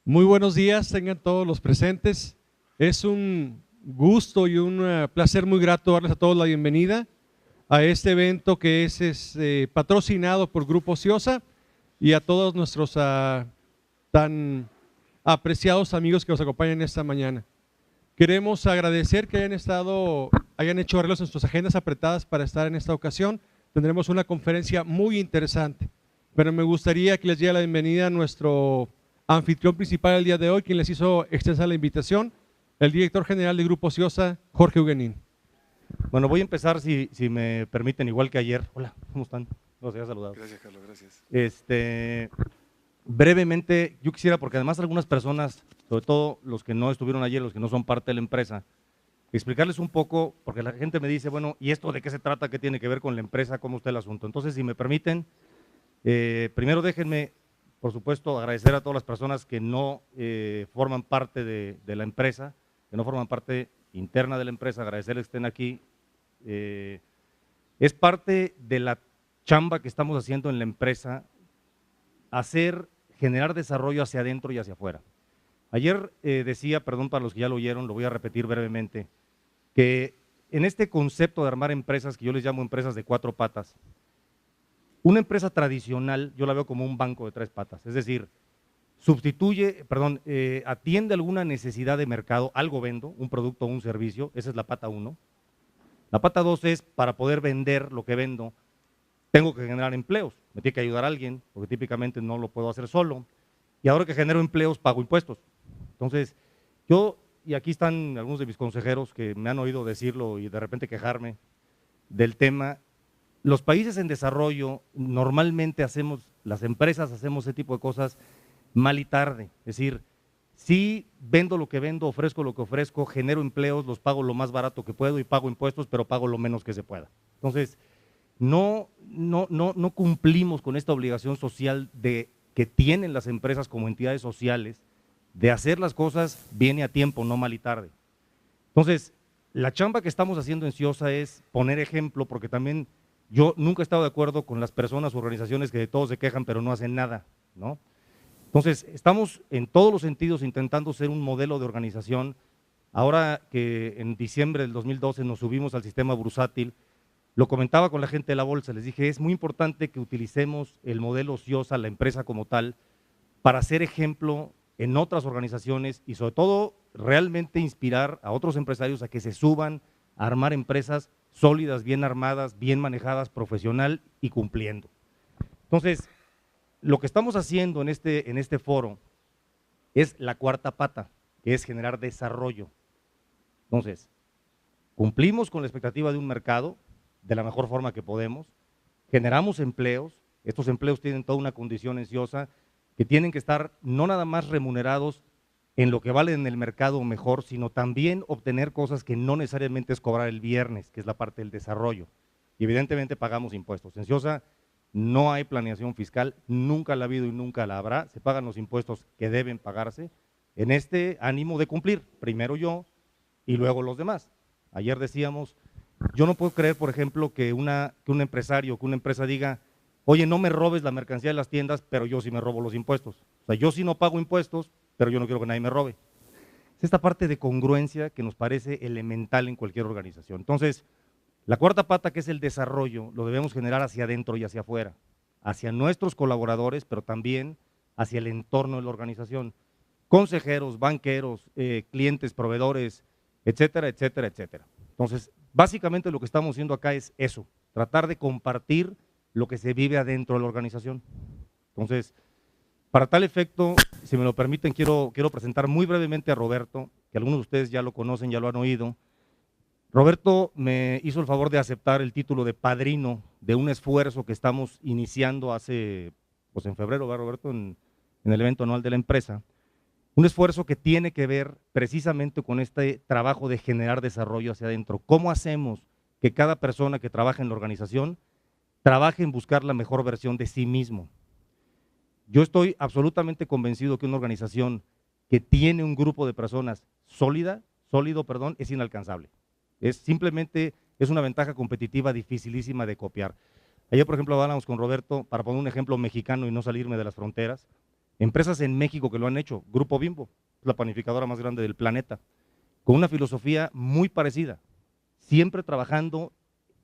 Muy buenos días, tengan todos los presentes. Es un gusto y un placer muy grato darles a todos la bienvenida a este evento que es patrocinado por Grupo Ociosa y a todos nuestros tan apreciados amigos que nos acompañan esta mañana. Queremos agradecer que hayan hecho arreglos en sus agendas apretadas para estar en esta ocasión. Tendremos una conferencia muy interesante, pero me gustaría que les diera la bienvenida a nuestro anfitrión principal el día de hoy, quien les hizo extensa la invitación, el director general de Grupo Ociosa, Jorge Huguenín. Bueno, voy a empezar, si me permiten, igual que ayer. Hola, ¿cómo están? Los había saludado. Gracias, Carlos, gracias. Brevemente, yo quisiera, porque además algunas personas, sobre todo los que no estuvieron ayer, los que no son parte de la empresa, explicarles un poco, porque la gente me dice, bueno, ¿y esto de qué se trata? ¿Qué tiene que ver con la empresa? ¿Cómo está el asunto? Entonces, si me permiten, primero déjenme, por supuesto, agradecer a todas las personas que no forman parte de la empresa, que no forman parte interna de la empresa, agradecerles que estén aquí. Es parte de la chamba que estamos haciendo en la empresa, generar desarrollo hacia adentro y hacia afuera. Ayer decía, perdón para los que ya lo oyeron, lo voy a repetir brevemente, que en este concepto de armar empresas, que yo les llamo empresas de 4 patas, una empresa tradicional yo la veo como un banco de 3 patas, es decir, atiende alguna necesidad de mercado, algo vendo, un producto o un servicio, esa es la pata 1. La pata 2 es, para poder vender lo que vendo, tengo que generar empleos, me tiene que ayudar alguien, porque típicamente no lo puedo hacer solo, y ahora que genero empleos, pago impuestos. Entonces, y aquí están algunos de mis consejeros que me han oído decirlo y de repente quejarme del tema. Los países en desarrollo, normalmente las empresas hacemos ese tipo de cosas mal y tarde, es decir, sí vendo lo que vendo, ofrezco lo que ofrezco, genero empleos, los pago lo más barato que puedo y pago impuestos, pero pago lo menos que se pueda. Entonces, no cumplimos con esta obligación social que tienen las empresas como entidades sociales de hacer las cosas bien y a tiempo, no mal y tarde. Entonces, la chamba que estamos haciendo en CIOSA es poner ejemplo, porque también yo nunca he estado de acuerdo con las personas o organizaciones que de todo se quejan pero no hacen nada, ¿no? Entonces, estamos en todos los sentidos intentando ser un modelo de organización. Ahora que en diciembre del 2012 nos subimos al sistema bursátil, lo comentaba con la gente de la bolsa, les dije, es muy importante que utilicemos el modelo CIOSA, la empresa como tal, para ser ejemplo en otras organizaciones y sobre todo realmente inspirar a otros empresarios a que se suban a armar empresas sólidas, bien armadas, bien manejadas, profesional y cumpliendo. Entonces, lo que estamos haciendo en este foro es la 4ª pata, que es generar desarrollo. Entonces, cumplimos con la expectativa de un mercado de la mejor forma que podemos, generamos empleos, estos empleos tienen toda una condición en CIOSA, que tienen que estar no nada más remunerados en lo que vale en el mercado mejor, sino también obtener cosas que no necesariamente es cobrar el viernes, que es la parte del desarrollo. Y evidentemente pagamos impuestos. En CIOSA no hay planeación fiscal, nunca la ha habido y nunca la habrá, se pagan los impuestos que deben pagarse en este ánimo de cumplir, primero yo y luego los demás. Ayer decíamos, yo no puedo creer, por ejemplo, que un empresario, que una empresa diga, oye, no me robes la mercancía de las tiendas, pero yo sí me robo los impuestos. O sea, yo sí no pago impuestos, pero yo no quiero que nadie me robe. Es esta parte de congruencia que nos parece elemental en cualquier organización. Entonces, la 4ª pata, que es el desarrollo, lo debemos generar hacia adentro y hacia afuera, hacia nuestros colaboradores, pero también hacia el entorno de la organización. Consejeros, banqueros, clientes, proveedores, etcétera, etcétera, etcétera. Entonces, básicamente lo que estamos haciendo acá es eso, tratar de compartir lo que se vive adentro de la organización. Entonces, para tal efecto, si me lo permiten, quiero presentar muy brevemente a Roberto, que algunos de ustedes ya lo conocen, ya lo han oído. Roberto me hizo el favor de aceptar el título de padrino de un esfuerzo que estamos iniciando pues en febrero, ¿verdad, Roberto? En el evento anual de la empresa. Un esfuerzo que tiene que ver precisamente con este trabajo de generar desarrollo hacia adentro. ¿Cómo hacemos que cada persona que trabaja en la organización trabaje en buscar la mejor versión de sí mismo? Yo estoy absolutamente convencido que una organización que tiene un grupo de personas sólido, es inalcanzable. Simplemente es una ventaja competitiva dificilísima de copiar. Ayer, por ejemplo, hablábamos con Roberto, para poner un ejemplo mexicano y no salirme de las fronteras, Empresas en México que lo han hecho, Grupo Bimbo, la panificadora más grande del planeta, con una filosofía muy parecida, siempre trabajando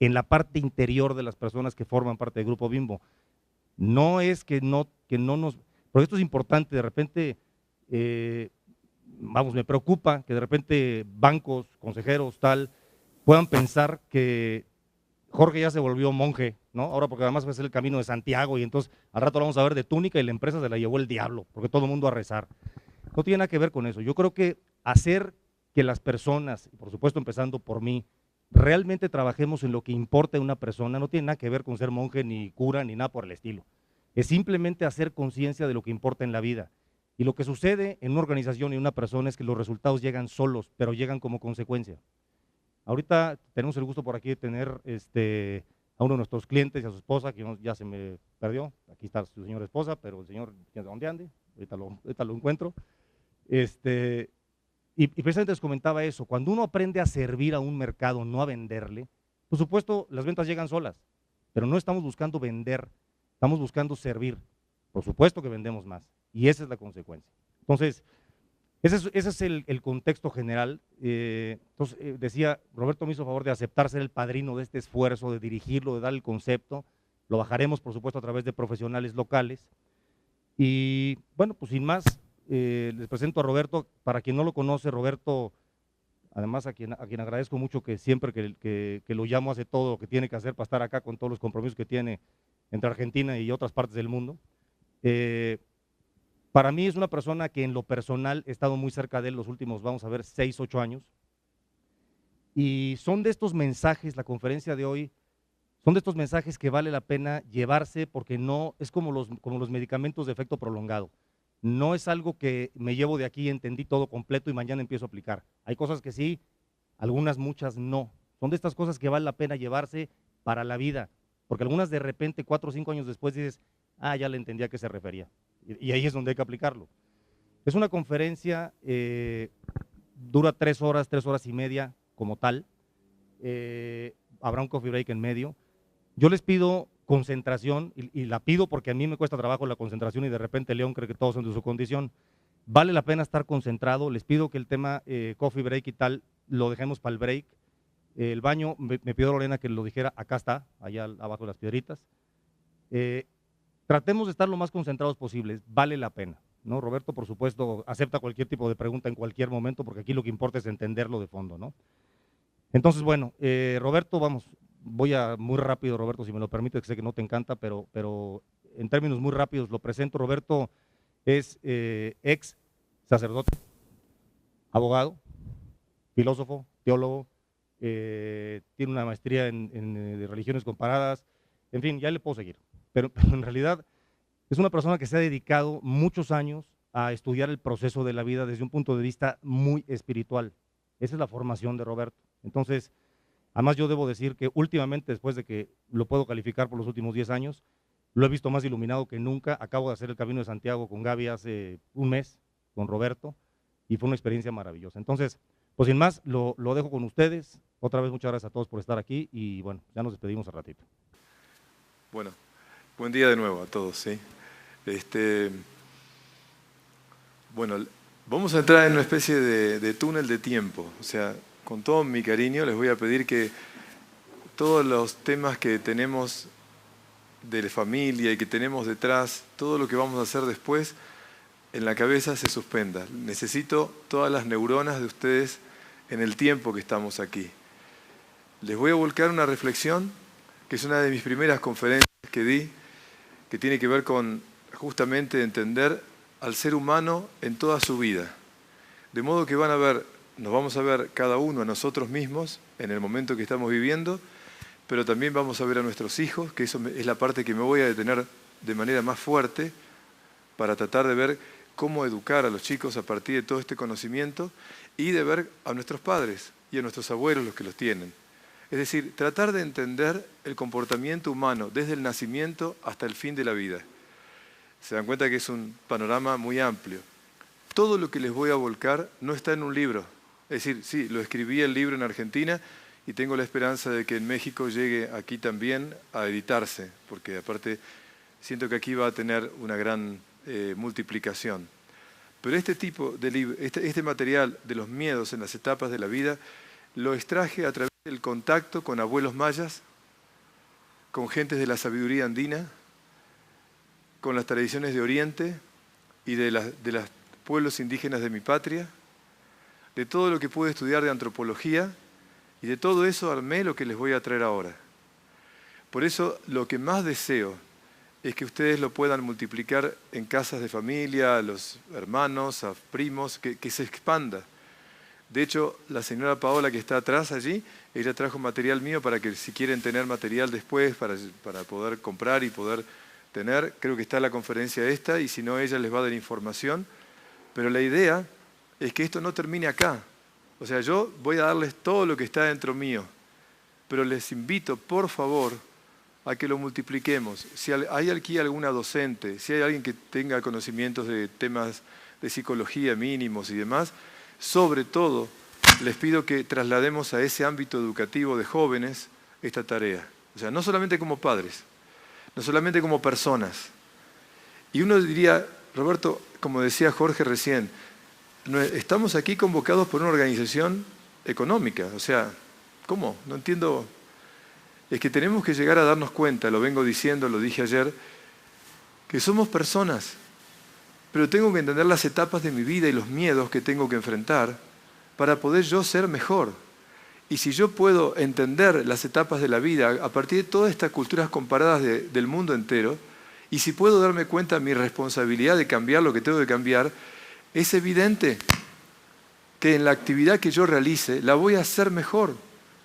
en la parte interior de las personas que forman parte del Grupo Bimbo. No es que no nos… Porque esto es importante, de repente, vamos, me preocupa que de repente bancos, consejeros, tal, puedan pensar que Jorge ya se volvió monje, ¿no? Ahora porque además va a ser el camino de Santiago y entonces al rato lo vamos a ver de túnica y la empresa se la llevó el diablo, porque todo el mundo a rezar. No tiene nada que ver con eso. Yo creo que hacer que las personas, y por supuesto empezando por mí, realmente trabajemos en lo que importa en una persona, no tiene nada que ver con ser monje, ni cura, ni nada por el estilo. Es simplemente hacer conciencia de lo que importa en la vida. Y lo que sucede en una organización y en una persona es que los resultados llegan solos, pero llegan como consecuencia. Ahorita tenemos el gusto por aquí de tener a uno de nuestros clientes y a su esposa, que ya se me perdió, aquí está su señora esposa, pero el señor, ¿dónde ande? Ahorita lo encuentro. Y precisamente les comentaba eso, cuando uno aprende a servir a un mercado, no a venderle, por supuesto las ventas llegan solas, pero no estamos buscando vender, estamos buscando servir. Por supuesto que vendemos más, y esa es la consecuencia. Entonces, ese es el contexto general. Entonces, decía, Roberto me hizo favor de aceptar ser el padrino de este esfuerzo, de dirigirlo, de dar el concepto. Lo bajaremos, por supuesto, a través de profesionales locales. Y bueno, pues sin más, les presento a Roberto. Para quien no lo conoce, Roberto, además a quien agradezco mucho que siempre que lo llamo hace todo lo que tiene que hacer para estar acá con todos los compromisos que tiene entre Argentina y otras partes del mundo. Para mí es una persona que en lo personal he estado muy cerca de él los últimos, vamos a ver, 6, 8 años. Y son de estos mensajes, la conferencia de hoy, son de estos mensajes que vale la pena llevarse porque no, es como los medicamentos de efecto prolongado. No es algo que me llevo de aquí, entendí todo completo y mañana empiezo a aplicar. Hay cosas que sí, algunas, muchas no. Son de estas cosas que vale la pena llevarse para la vida, porque algunas de repente 4 o 5 años después dices, ah, ya le entendí a qué se refería. Y ahí es donde hay que aplicarlo. Es una conferencia, dura 3 horas, 3 horas y media como tal. Habrá un coffee break en medio. Yo les pido concentración y la pido porque a mí me cuesta trabajo la concentración y de repente León cree que todos son de su condición. Vale la pena estar concentrado. Les pido que el tema coffee break y tal lo dejemos para el break. El baño, me pidió Lorena que lo dijera, acá está, allá abajo de las piedritas. Tratemos de estar lo más concentrados posibles, vale la pena, ¿no? Roberto, por supuesto, acepta cualquier tipo de pregunta en cualquier momento, porque aquí lo que importa es entenderlo de fondo, ¿no? Entonces, bueno, Roberto, vamos, voy a muy rápido, Roberto, si me lo permite, que sé que no te encanta, pero en términos muy rápidos lo presento. Roberto es ex sacerdote, abogado, filósofo, teólogo, tiene una maestría en religiones comparadas, en fin, ya le puedo seguir. Pero en realidad es una persona que se ha dedicado muchos años a estudiar el proceso de la vida desde un punto de vista muy espiritual. Esa es la formación de Roberto. Entonces, además yo debo decir que últimamente, después de que lo puedo calificar por los últimos 10 años, lo he visto más iluminado que nunca. Acabo de hacer el Camino de Santiago con Gaby hace un mes, con Roberto, y fue una experiencia maravillosa. Entonces, pues sin más, lo dejo con ustedes. Otra vez muchas gracias a todos por estar aquí y bueno, ya nos despedimos al ratito. Bueno, buen día de nuevo a todos, ¿sí? Bueno, vamos a entrar en una especie de túnel de tiempo. O sea, con todo mi cariño les voy a pedir que todos los temas que tenemos de la familia y que tenemos detrás, todo lo que vamos a hacer después, en la cabeza se suspenda. Necesito todas las neuronas de ustedes en el tiempo que estamos aquí. Les voy a volcar una reflexión, que es una de mis primeras conferencias que di, que tiene que ver con justamente entender al ser humano en toda su vida. De modo que nos vamos a ver cada uno a nosotros mismos en el momento que estamos viviendo, pero también vamos a ver a nuestros hijos, que eso es la parte que me voy a detener de manera más fuerte para tratar de ver cómo educar a los chicos a partir de todo este conocimiento y de ver a nuestros padres y a nuestros abuelos, los que los tienen. Es decir, tratar de entender el comportamiento humano desde el nacimiento hasta el fin de la vida. Se dan cuenta que es un panorama muy amplio. Todo lo que les voy a volcar no está en un libro. Es decir, sí, lo escribí el libro en Argentina y tengo la esperanza de que en México llegue aquí también a editarse, porque aparte siento que aquí va a tener una gran multiplicación. Pero este tipo de este material de los miedos en las etapas de la vida lo extraje a través del contacto con abuelos mayas, con gentes de la sabiduría andina, con las tradiciones de Oriente y de los pueblos indígenas de mi patria, de todo lo que pude estudiar de antropología, y de todo eso armé lo que les voy a traer ahora. Por eso lo que más deseo es que ustedes lo puedan multiplicar en casas de familia, a los hermanos, a primos, que se expanda. De hecho, la señora Paola, que está atrás allí, ella trajo material mío para que si quieren tener material después, para poder comprar y poder tener, creo que está la conferencia esta, y si no, ella les va a dar información. Pero la idea es que esto no termine acá. O sea, yo voy a darles todo lo que está dentro mío, pero les invito, por favor, a que lo multipliquemos. Si hay aquí alguna docente, si hay alguien que tenga conocimientos de temas de psicología mínimos y demás, sobre todo les pido que traslademos a ese ámbito educativo de jóvenes esta tarea. O sea, no solamente como padres, no solamente como personas. Y uno diría, Roberto, como decía Jorge recién, estamos aquí convocados por una organización económica. O sea, ¿cómo? No entiendo. Es que tenemos que llegar a darnos cuenta, lo vengo diciendo, lo dije ayer, que somos personas, pero tengo que entender las etapas de mi vida y los miedos que tengo que enfrentar para poder yo ser mejor. Y si yo puedo entender las etapas de la vida a partir de todas estas culturas comparadas del mundo entero, y si puedo darme cuenta de mi responsabilidad de cambiar lo que tengo que cambiar, es evidente que en la actividad que yo realice la voy a hacer mejor.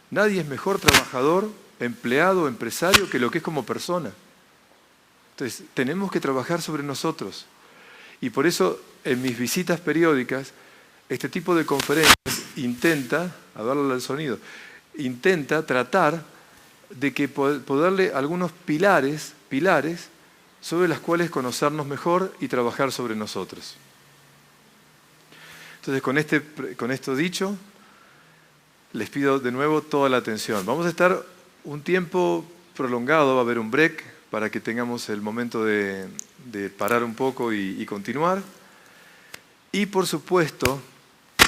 Nadie es mejor trabajador, empleado, empresario, que lo que es como persona. Entonces, tenemos que trabajar sobre nosotros. Y por eso, en mis visitas periódicas, este tipo de conferencias intenta, a darle al sonido, intenta tratar de que poderle algunos pilares sobre los cuales conocernos mejor y trabajar sobre nosotros. Entonces, con esto dicho, les pido de nuevo toda la atención. Vamos a estar un tiempo prolongado, va a haber un break para que tengamos el momento de parar un poco y continuar. Y por supuesto,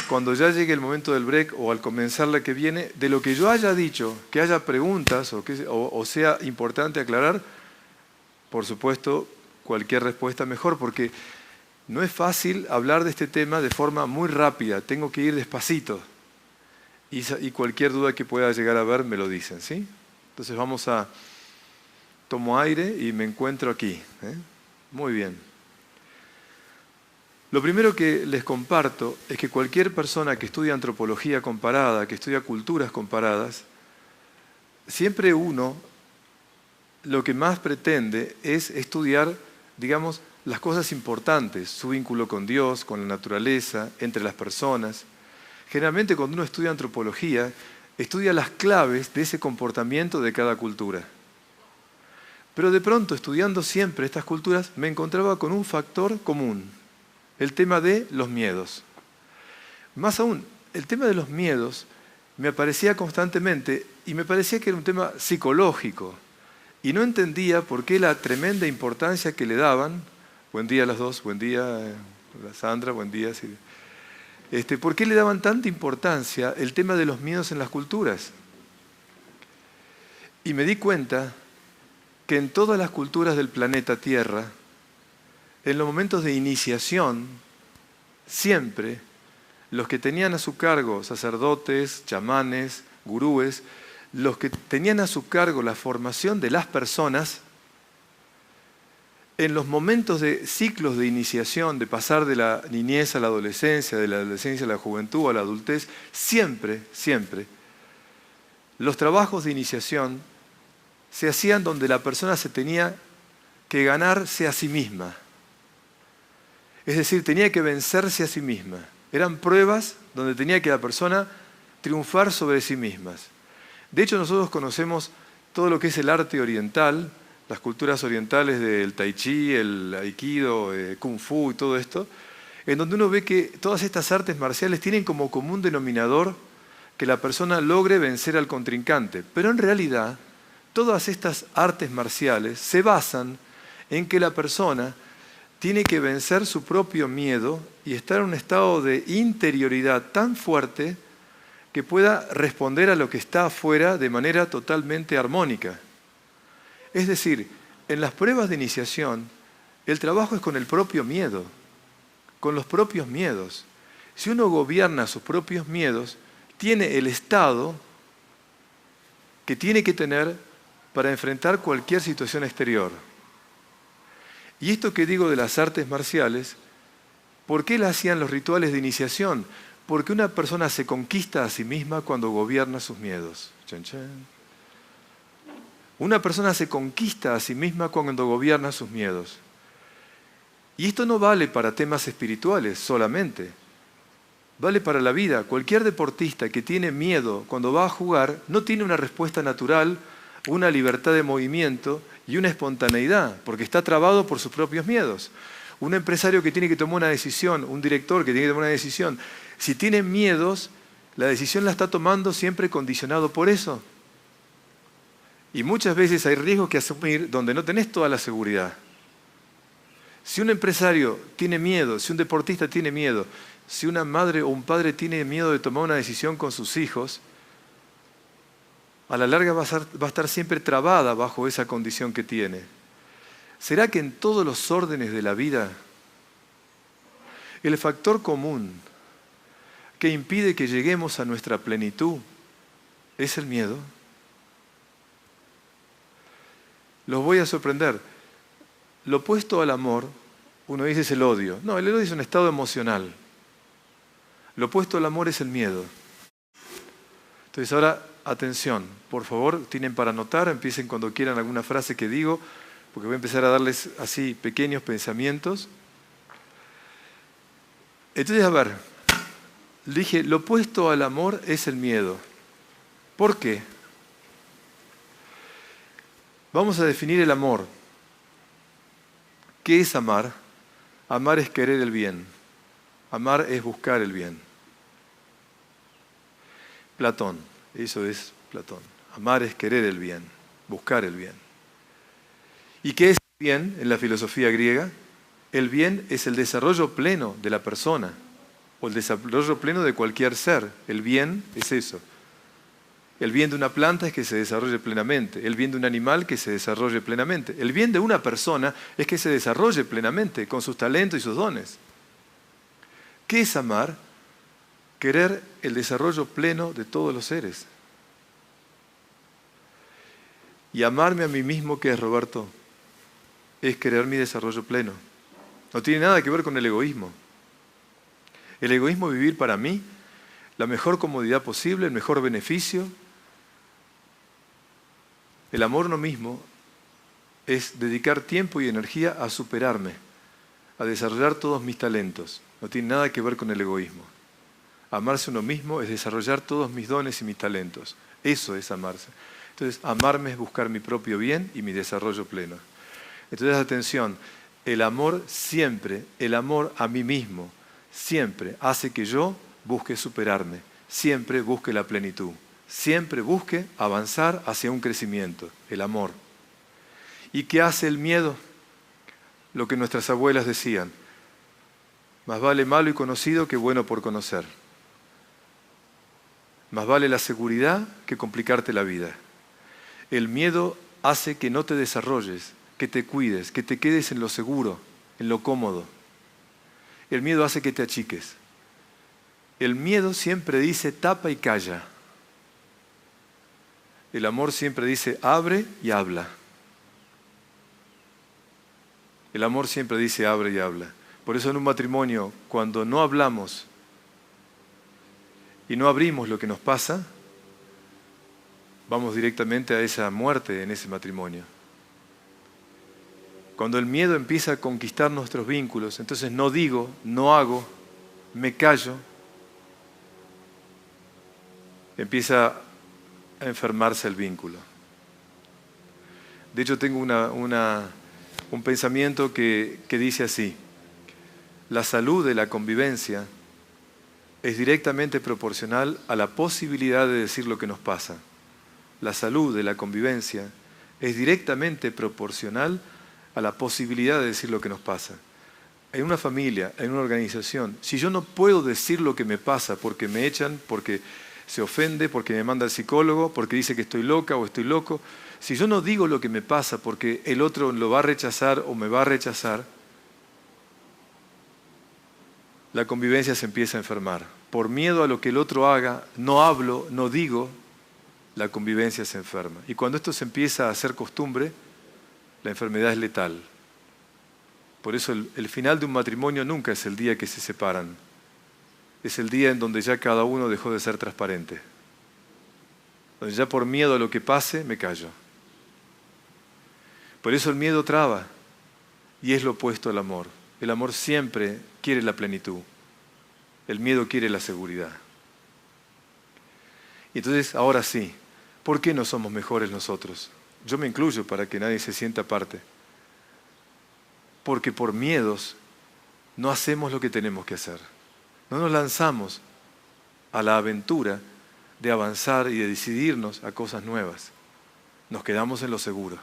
cuando ya llegue el momento del break o al comenzar la que viene, de lo que yo haya dicho, que haya preguntas o sea importante aclarar, por supuesto, cualquier respuesta mejor, porque no es fácil hablar de este tema de forma muy rápida, tengo que ir despacito. Y cualquier duda que pueda llegar a ver me lo dicen, ¿sí? Entonces tomo aire y me encuentro aquí. Muy bien. Lo primero que les comparto es que cualquier persona que estudia antropología comparada, que estudia culturas comparadas, siempre uno lo que más pretende es estudiar, digamos, las cosas importantes, su vínculo con Dios, con la naturaleza, entre las personas. Generalmente cuando uno estudia antropología, estudia las claves de ese comportamiento de cada cultura. Pero de pronto, estudiando siempre estas culturas, me encontraba con un factor común, el tema de los miedos. Más aún, el tema de los miedos me aparecía constantemente y me parecía que era un tema psicológico. Y no entendía por qué la tremenda importancia que le daban. Buen día a las dos, buen día Sandra, buen día. Sí. ¿Por qué le daban tanta importancia el tema de los miedos en las culturas? Y me di cuenta que en todas las culturas del planeta Tierra, en los momentos de iniciación, siempre los que tenían a su cargo sacerdotes, chamanes, gurúes, los que tenían a su cargo la formación de las personas, en los momentos de ciclos de iniciación, de pasar de la niñez a la adolescencia, de la adolescencia a la juventud, a la adultez, siempre, los trabajos de iniciación se hacían donde la persona se tenía que ganarse a sí misma. Es decir, tenía que vencerse a sí misma. Eran pruebas donde tenía que la persona triunfar sobre sí mismas. De hecho, nosotros conocemos todo lo que es el arte oriental, las culturas orientales del tai chi, el aikido, kung fu y todo esto, en donde uno ve que todas estas artes marciales tienen como común denominador que la persona logre vencer al contrincante. Pero en realidad, todas estas artes marciales se basan en que la persona tiene que vencer su propio miedo y estar en un estado de interioridad tan fuerte que pueda responder a lo que está afuera de manera totalmente armónica. Es decir, en las pruebas de iniciación, el trabajo es con el propio miedo, con los propios miedos. Si uno gobierna sus propios miedos, tiene el estado que tiene que tener para enfrentar cualquier situación exterior. Y esto que digo de las artes marciales, ¿por qué la hacían los rituales de iniciación? Porque una persona se conquista a sí misma cuando gobierna sus miedos. Chan, chan. Una persona se conquista a sí misma cuando gobierna sus miedos. Y esto no vale para temas espirituales solamente. Vale para la vida. Cualquier deportista que tiene miedo cuando va a jugar no tiene una respuesta natural, una libertad de movimiento y una espontaneidad, porque está trabado por sus propios miedos. Un empresario que tiene que tomar una decisión, un director que tiene que tomar una decisión, si tiene miedos, la decisión la está tomando siempre condicionado por eso. Y muchas veces hay riesgos que asumir donde no tenés toda la seguridad. Si un empresario tiene miedo, si un deportista tiene miedo, si una madre o un padre tiene miedo de tomar una decisión con sus hijos, a la larga va a estar siempre trabada bajo esa condición que tiene. ¿Será que en todos los órdenes de la vida el factor común que impide que lleguemos a nuestra plenitud es el miedo? Los voy a sorprender. Lo opuesto al amor, uno dice es el odio. No, el odio es un estado emocional. Lo opuesto al amor es el miedo. Entonces ahora, atención, por favor, tienen para anotar, empiecen cuando quieran alguna frase que digo, porque voy a empezar a darles así pequeños pensamientos. Entonces, a ver, dije, lo opuesto al amor es el miedo. ¿Por qué? Vamos a definir el amor. ¿Qué es amar? Amar es querer el bien. Amar es buscar el bien. Platón, eso es Platón. Amar es querer el bien, buscar el bien. ¿Y qué es el bien en la filosofía griega? El bien es el desarrollo pleno de la persona o el desarrollo pleno de cualquier ser. El bien es eso. El bien de una planta es que se desarrolle plenamente. El bien de un animal que se desarrolle plenamente. El bien de una persona es que se desarrolle plenamente con sus talentos y sus dones. ¿Qué es amar? Querer el desarrollo pleno de todos los seres. Y amarme a mí mismo, ¿qué es, Roberto? Es querer mi desarrollo pleno. No tiene nada que ver con el egoísmo. El egoísmo es vivir para mí la mejor comodidad posible, el mejor beneficio. El amor a uno mismo es dedicar tiempo y energía a superarme, a desarrollar todos mis talentos. No tiene nada que ver con el egoísmo. Amarse a uno mismo es desarrollar todos mis dones y mis talentos. Eso es amarse. Entonces, amarme es buscar mi propio bien y mi desarrollo pleno. Entonces, atención, el amor siempre, el amor a mí mismo, siempre hace que yo busque superarme, siempre busque la plenitud, siempre busque avanzar hacia un crecimiento, el amor. ¿Y qué hace el miedo? Lo que nuestras abuelas decían, más vale malo y conocido que bueno por conocer. Más vale la seguridad que complicarte la vida. El miedo hace que no te desarrolles, que te cuides, que te quedes en lo seguro, en lo cómodo. El miedo hace que te achiques. El miedo siempre dice tapa y calla. El amor siempre dice abre y habla. El amor siempre dice abre y habla. Por eso en un matrimonio, cuando no hablamos y no abrimos lo que nos pasa, vamos directamente a esa muerte en ese matrimonio. Cuando el miedo empieza a conquistar nuestros vínculos, entonces no digo, no hago, me callo, empieza a enfermarse el vínculo. De hecho, tengo un pensamiento que dice así: la salud de la convivencia es directamente proporcional a la posibilidad de decir lo que nos pasa. La salud de la convivencia es directamente proporcional a la posibilidad de decir lo que nos pasa. en una familia, en una organización, si yo no puedo decir lo que me pasa porque me echan, porque se ofende, porque me manda al psicólogo, porque dice que estoy loca o estoy loco, si yo no digo lo que me pasa porque el otro lo va a rechazar o me va a rechazar, la convivencia se empieza a enfermar. Por miedo a lo que el otro haga, no hablo, no digo, la convivencia se enferma. Y cuando esto se empieza a hacer costumbre, la enfermedad es letal. Por eso el final de un matrimonio nunca es el día que se separan. Es el día en donde ya cada uno dejó de ser transparente. Donde ya por miedo a lo que pase, me callo. Por eso el miedo traba y es lo opuesto al amor. El amor siempre quiere la plenitud. El miedo quiere la seguridad. Y entonces, ahora sí, ¿por qué no somos mejores nosotros? Yo me incluyo para que nadie se sienta aparte. Porque por miedos no hacemos lo que tenemos que hacer. No nos lanzamos a la aventura de avanzar y de decidirnos a cosas nuevas. Nos quedamos en lo seguro.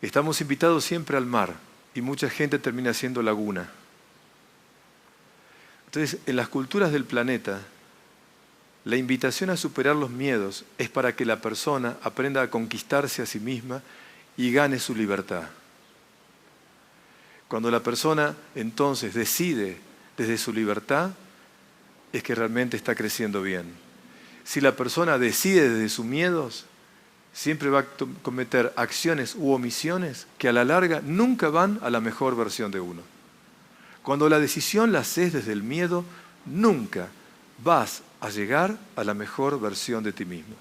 Estamos invitados siempre al mar y mucha gente termina siendo laguna. Entonces, en las culturas del planeta, la invitación a superar los miedos es para que la persona aprenda a conquistarse a sí misma y gane su libertad. Cuando la persona entonces decide desde su libertad, es que realmente está creciendo bien. Si la persona decide desde sus miedos, siempre va a cometer acciones u omisiones que a la larga nunca van a la mejor versión de uno. Cuando la decisión la haces desde el miedo, nunca vas a llegar a la mejor versión de ti mismo.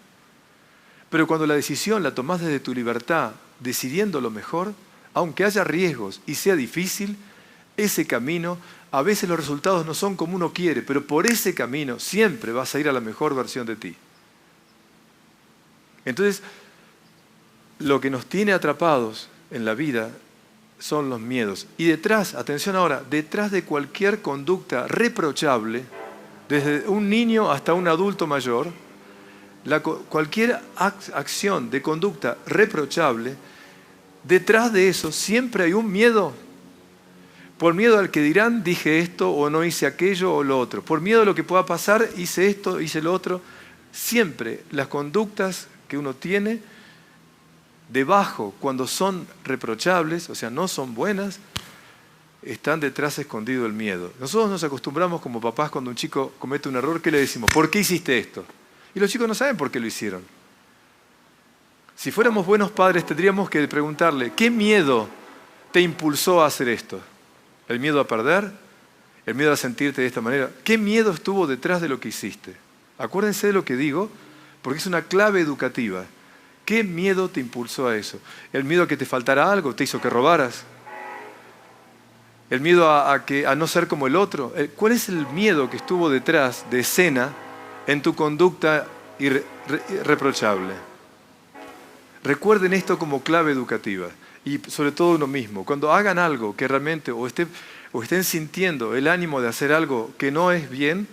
Pero cuando la decisión la tomás desde tu libertad, decidiendo lo mejor, aunque haya riesgos y sea difícil, ese camino, a veces los resultados no son como uno quiere, pero por ese camino siempre vas a ir a la mejor versión de ti. Entonces, lo que nos tiene atrapados en la vida son los miedos. Y detrás, atención ahora, detrás de cualquier conducta reprochable, desde un niño hasta un adulto mayor, cualquier acción de conducta reprochable, detrás de eso siempre hay un miedo. Por miedo al que dirán, dije esto o no hice aquello o lo otro. Por miedo a lo que pueda pasar, hice esto, hice lo otro. Siempre las conductas que uno tiene debajo, cuando son reprochables, o sea, no son buenas, están detrás escondido el miedo. Nosotros nos acostumbramos como papás cuando un chico comete un error, ¿qué le decimos? ¿Por qué hiciste esto? Y los chicos no saben por qué lo hicieron. Si fuéramos buenos padres tendríamos que preguntarle, ¿qué miedo te impulsó a hacer esto? ¿El miedo a perder? ¿El miedo a sentirte de esta manera? ¿Qué miedo estuvo detrás de lo que hiciste? Acuérdense de lo que digo, porque es una clave educativa. ¿Qué miedo te impulsó a eso? ¿El miedo a que te faltara algo? ¿Te hizo que robaras? ¿El miedo a no ser como el otro? ¿Cuál es el miedo que estuvo detrás de escena en tu conducta irreprochable? Recuerden esto como clave educativa y sobre todo uno mismo. Cuando hagan algo que realmente o estén sintiendo el ánimo de hacer algo que no es bien,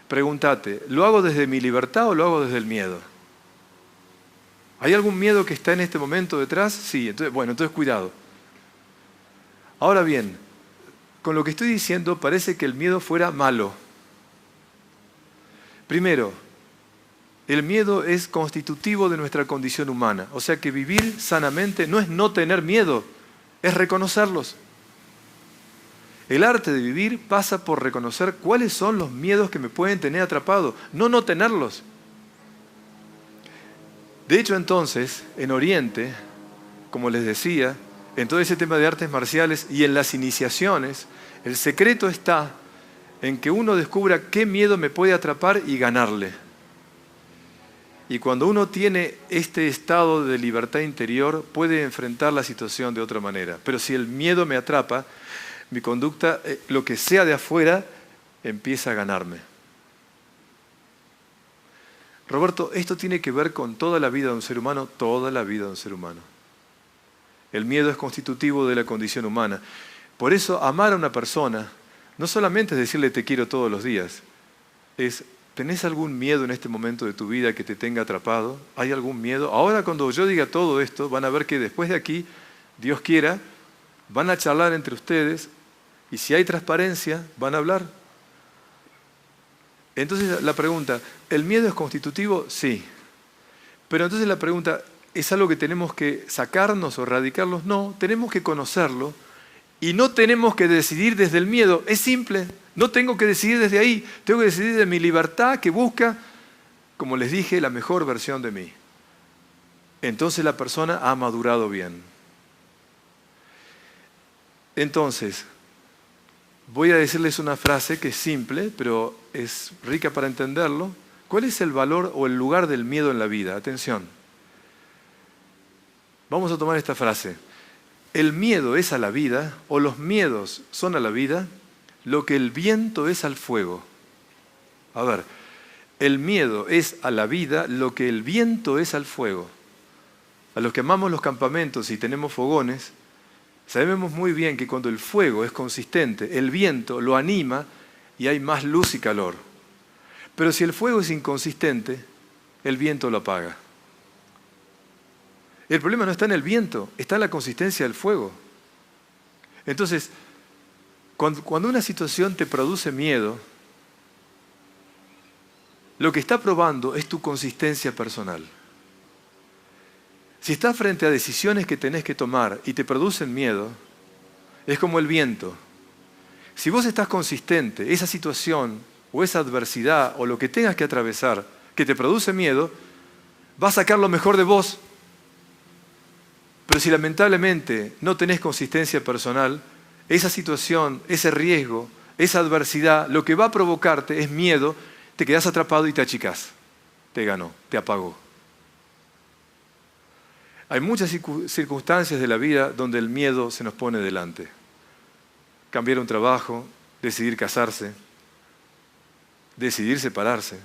pregúntate, ¿lo hago desde mi libertad o lo hago desde el miedo? ¿Hay algún miedo que está en este momento detrás? Sí, entonces cuidado. Ahora bien, con lo que estoy diciendo parece que el miedo fuera malo. Primero, el miedo es constitutivo de nuestra condición humana. O sea que vivir sanamente no es no tener miedo, es reconocerlos. El arte de vivir pasa por reconocer cuáles son los miedos que me pueden tener atrapado, no tenerlos. De hecho, entonces, en Oriente, como les decía, en todo ese tema de artes marciales y en las iniciaciones, el secreto está en que uno descubra qué miedo me puede atrapar y ganarle. Y cuando uno tiene este estado de libertad interior, puede enfrentar la situación de otra manera. Pero si el miedo me atrapa, mi conducta, lo que sea de afuera, empieza a ganarme. Roberto, esto tiene que ver con toda la vida de un ser humano, toda la vida de un ser humano. El miedo es constitutivo de la condición humana. Por eso, amar a una persona no solamente es decirle te quiero todos los días, ¿tenés algún miedo en este momento de tu vida que te tenga atrapado? ¿Hay algún miedo? Ahora cuando yo diga todo esto, van a ver que después de aquí, Dios quiera, van a charlar entre ustedes y si hay transparencia, van a hablar. Entonces la pregunta, ¿el miedo es constitutivo? Sí. Pero entonces la pregunta, ¿es algo que tenemos que sacarnos o erradicarlos? No, tenemos que conocerlo y no tenemos que decidir desde el miedo. Es simple, no tengo que decidir desde ahí, tengo que decidir de mi libertad que busca, como les dije, la mejor versión de mí. Entonces la persona ha madurado bien. Entonces, voy a decirles una frase que es simple, pero es rica para entenderlo. ¿Cuál es el valor o el lugar del miedo en la vida? Atención. Vamos a tomar esta frase. El miedo es a la vida, o los miedos son a la vida, lo que el viento es al fuego. A ver, el miedo es a la vida lo que el viento es al fuego. A los que amamos los campamentos y tenemos fogones, sabemos muy bien que cuando el fuego es consistente, el viento lo anima y hay más luz y calor. Pero si el fuego es inconsistente, el viento lo apaga. El problema no está en el viento, está en la consistencia del fuego. Entonces, cuando una situación te produce miedo, lo que está probando es tu consistencia personal. Si estás frente a decisiones que tenés que tomar y te producen miedo, es como el viento. Si vos estás consistente, esa situación o esa adversidad o lo que tengas que atravesar que te produce miedo, va a sacar lo mejor de vos. Pero si lamentablemente no tenés consistencia personal, esa situación, ese riesgo, esa adversidad, lo que va a provocarte es miedo, te quedás atrapado y te achicás. Te ganó, te apagó. Hay muchas circunstancias de la vida donde el miedo se nos pone delante. Cambiar un trabajo, decidir casarse, decidir separarse,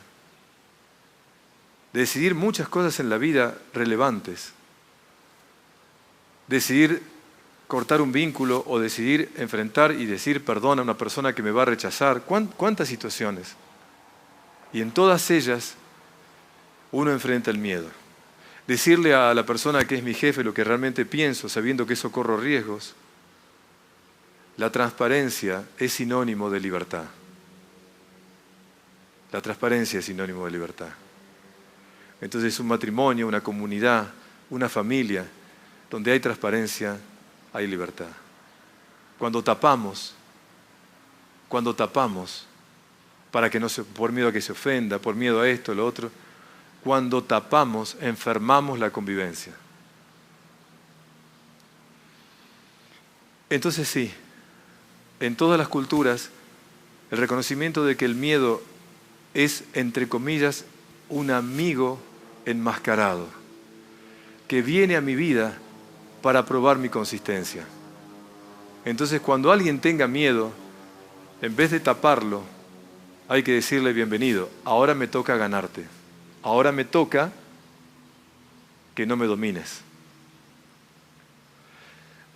decidir muchas cosas en la vida relevantes, decidir cortar un vínculo o decidir enfrentar y decir perdón a una persona que me va a rechazar. ¿Cuántas situaciones? Y en todas ellas uno enfrenta el miedo. Decirle a la persona que es mi jefe lo que realmente pienso, sabiendo que eso corro riesgos. La transparencia es sinónimo de libertad. La transparencia es sinónimo de libertad. Entonces un matrimonio, una comunidad, una familia, donde hay transparencia, hay libertad. Cuando tapamos, para que no se, por miedo a que se ofenda, por miedo a esto, lo otro, cuando tapamos, enfermamos la convivencia. Entonces sí, en todas las culturas, el reconocimiento de que el miedo es, entre comillas, un amigo enmascarado, que viene a mi vida para probar mi consistencia. Entonces, cuando alguien tenga miedo, en vez de taparlo, hay que decirle bienvenido, ahora me toca ganarte. Ahora me toca que no me domines.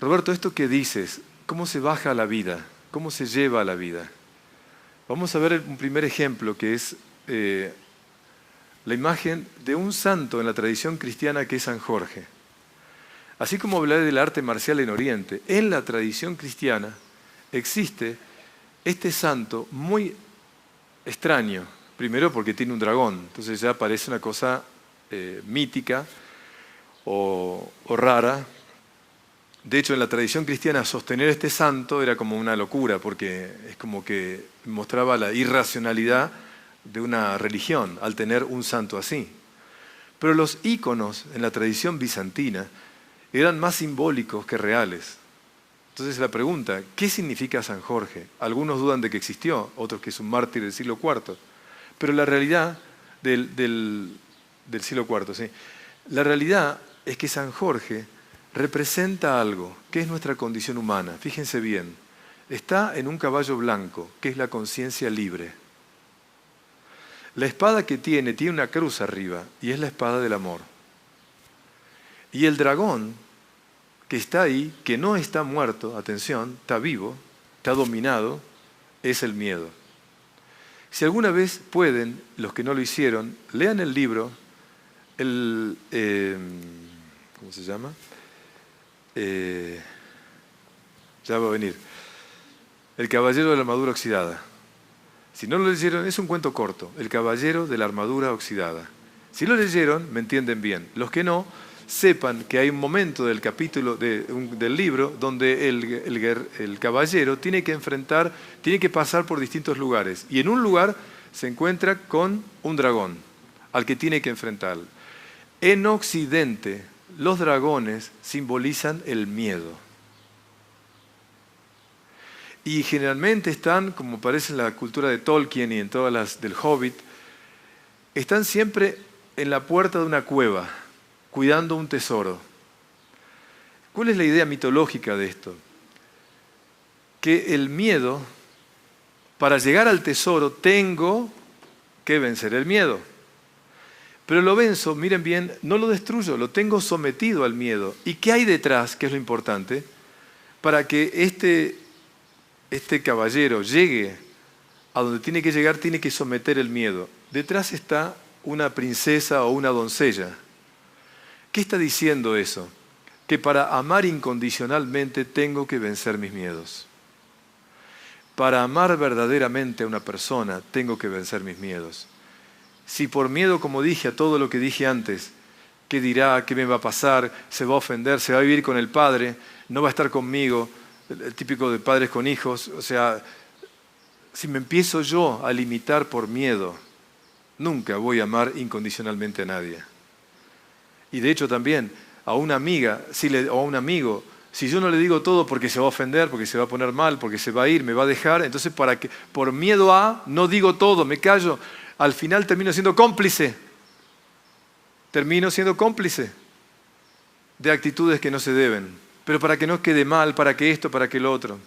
Roberto, esto que dices, ¿cómo se baja a la vida? ¿Cómo se lleva a la vida? Vamos a ver un primer ejemplo que es la imagen de un santo en la tradición cristiana que es San Jorge. Así como hablé del arte marcial en Oriente, en la tradición cristiana existe este santo muy extraño. Primero porque tiene un dragón, entonces ya parece una cosa mítica o rara. De hecho, en la tradición cristiana sostener este santo era como una locura, porque es como que mostraba la irracionalidad de una religión al tener un santo así. Pero los íconos en la tradición bizantina eran más simbólicos que reales. Entonces la pregunta, ¿qué significa San Jorge? Algunos dudan de que existió, otros que es un mártir del siglo IV. Pero la realidad del siglo IV, ¿sí? La realidad es que San Jorge representa algo, que es nuestra condición humana. Fíjense bien, está en un caballo blanco, que es la conciencia libre. La espada que tiene una cruz arriba, y es la espada del amor. Y el dragón que está ahí, que no está muerto, atención, está vivo, está dominado, es el miedo. Si alguna vez pueden, los que no lo hicieron, lean el libro, ¿cómo se llama? ya va a venir. El caballero de la armadura oxidada. Si no lo leyeron, es un cuento corto. El caballero de la armadura oxidada. Si lo leyeron, me entienden bien. Los que no, sepan que hay un momento del capítulo del libro donde el caballero tiene que pasar por distintos lugares. Y en un lugar se encuentra con un dragón al que tiene que enfrentar. En Occidente, los dragones simbolizan el miedo. Y generalmente están, como parece en la cultura de Tolkien y en todas las del Hobbit, están siempre en la puerta de una cueva, cuidando un tesoro. ¿Cuál es la idea mitológica de esto? Que el miedo, para llegar al tesoro, tengo que vencer el miedo. Pero lo venzo, miren bien, no lo destruyo, lo tengo sometido al miedo. ¿Y qué hay detrás, que es lo importante? Para que este caballero llegue a donde tiene que llegar, tiene que someter el miedo. Detrás está una princesa o una doncella. ¿Qué está diciendo eso? Que para amar incondicionalmente tengo que vencer mis miedos. Para amar verdaderamente a una persona tengo que vencer mis miedos. Si por miedo, como dije, a todo lo que dije antes, ¿qué dirá? ¿Qué me va a pasar? ¿Se va a ofender? ¿Se va a vivir con el padre? ¿No va a estar conmigo? El típico de padres con hijos. O sea, si me empiezo yo a limitar por miedo, nunca voy a amar incondicionalmente a nadie. Y de hecho también a una amiga o a un amigo, si yo no le digo todo porque se va a ofender, porque se va a poner mal, porque se va a ir, me va a dejar, entonces por miedo no digo todo, me callo, al final termino siendo cómplice. Termino siendo cómplice de actitudes que no se deben, pero para que no quede mal, para que esto, para que lo otro.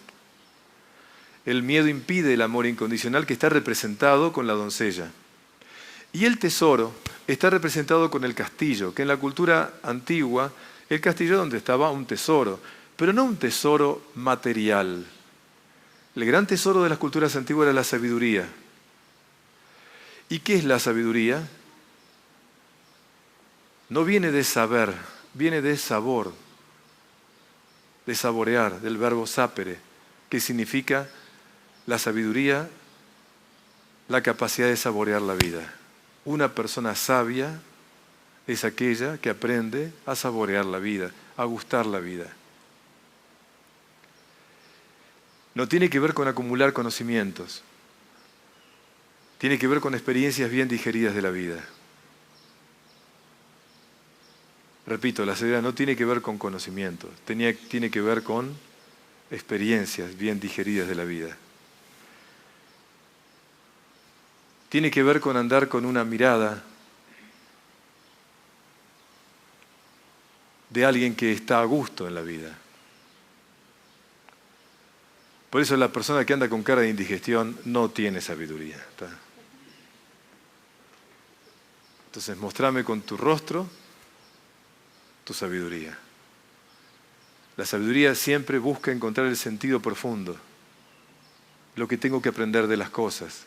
El miedo impide el amor incondicional que está representado con la doncella. Y el tesoro está representado con el castillo, que en la cultura antigua, el castillo es donde estaba un tesoro, pero no un tesoro material. El gran tesoro de las culturas antiguas era la sabiduría. ¿Y qué es la sabiduría? No viene de saber, viene de sabor, de saborear, del verbo sapere, que significa la sabiduría, la capacidad de saborear la vida. Una persona sabia es aquella que aprende a saborear la vida, a gustar la vida. No tiene que ver con acumular conocimientos, tiene que ver con experiencias bien digeridas de la vida. Repito, la sabiduría no tiene que ver con conocimientos, tiene que ver con experiencias bien digeridas de la vida. Tiene que ver con andar con una mirada de alguien que está a gusto en la vida. Por eso la persona que anda con cara de indigestión no tiene sabiduría. ¿Está? Entonces, mostrame con tu rostro tu sabiduría. La sabiduría siempre busca encontrar el sentido profundo, lo que tengo que aprender de las cosas,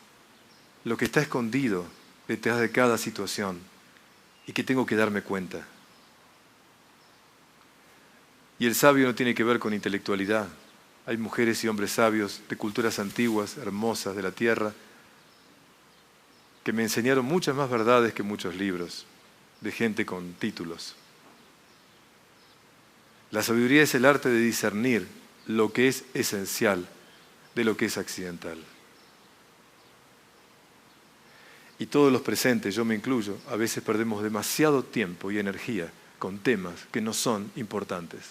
lo que está escondido detrás de cada situación y que tengo que darme cuenta. Y el sabio no tiene que ver con intelectualidad. Hay mujeres y hombres sabios de culturas antiguas, hermosas, de la tierra, que me enseñaron muchas más verdades que muchos libros de gente con títulos. La sabiduría es el arte de discernir lo que es esencial de lo que es accidental. Y todos los presentes, yo me incluyo, a veces perdemos demasiado tiempo y energía con temas que no son importantes,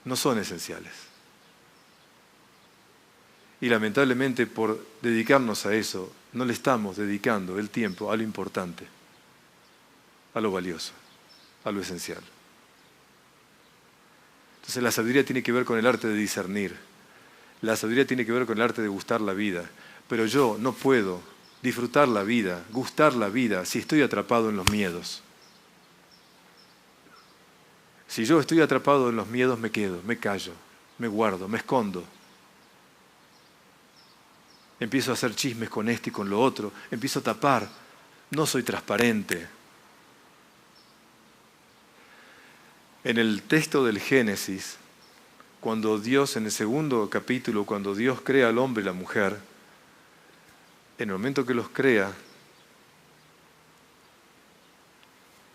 no son esenciales. Y lamentablemente por dedicarnos a eso, no le estamos dedicando el tiempo a lo importante, a lo valioso, a lo esencial. Entonces la sabiduría tiene que ver con el arte de discernir. La sabiduría tiene que ver con el arte de gustar la vida. Pero yo no puedo disfrutar la vida, gustar la vida, si estoy atrapado en los miedos. Si yo estoy atrapado en los miedos, me quedo, me callo, me guardo, me escondo. Empiezo a hacer chismes con este y con lo otro, empiezo a tapar, no soy transparente. En el texto del Génesis, cuando Dios, en el segundo capítulo, cuando Dios crea al hombre y la mujer, en el momento que los crea,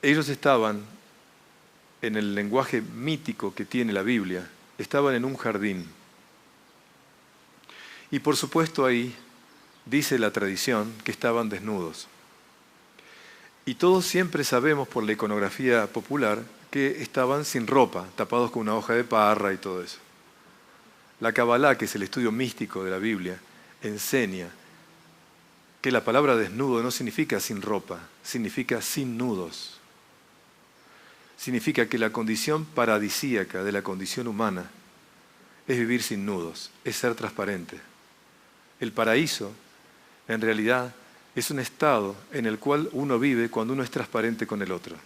ellos estaban, en el lenguaje mítico que tiene la Biblia, estaban en un jardín. Y por supuesto ahí dice la tradición que estaban desnudos. Y todos siempre sabemos por la iconografía popular que estaban sin ropa, tapados con una hoja de parra y todo eso. La Kabbalah, que es el estudio místico de la Biblia, enseña que la palabra desnudo no significa sin ropa, significa sin nudos. Significa que la condición paradisíaca de la condición humana es vivir sin nudos, es ser transparente. El paraíso, en realidad, es un estado en el cual uno vive cuando uno es transparente con el otro.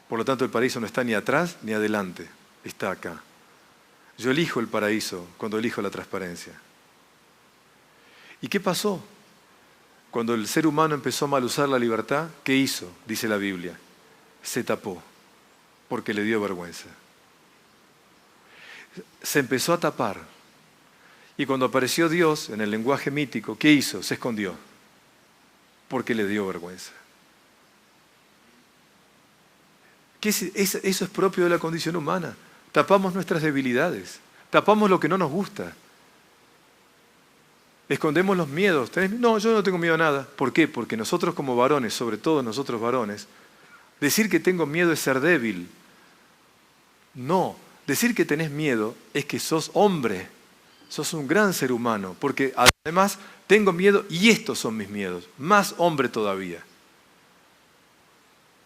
Por lo tanto, el paraíso no está ni atrás ni adelante, está acá. Yo elijo el paraíso cuando elijo la transparencia. ¿Y qué pasó? Cuando el ser humano empezó a mal usar la libertad, ¿qué hizo? Dice la Biblia. Se tapó, porque le dio vergüenza. Se empezó a tapar. Y cuando apareció Dios en el lenguaje mítico, ¿qué hizo? Se escondió, porque le dio vergüenza. Eso es propio de la condición humana. Tapamos nuestras debilidades, tapamos lo que no nos gusta. Escondemos los miedos. No, yo no tengo miedo a nada. ¿Por qué? Porque nosotros como varones, sobre todo nosotros varones, decir que tengo miedo es ser débil. No, decir que tenés miedo es que sos hombre, sos un gran ser humano, porque además tengo miedo y estos son mis miedos, más hombre todavía.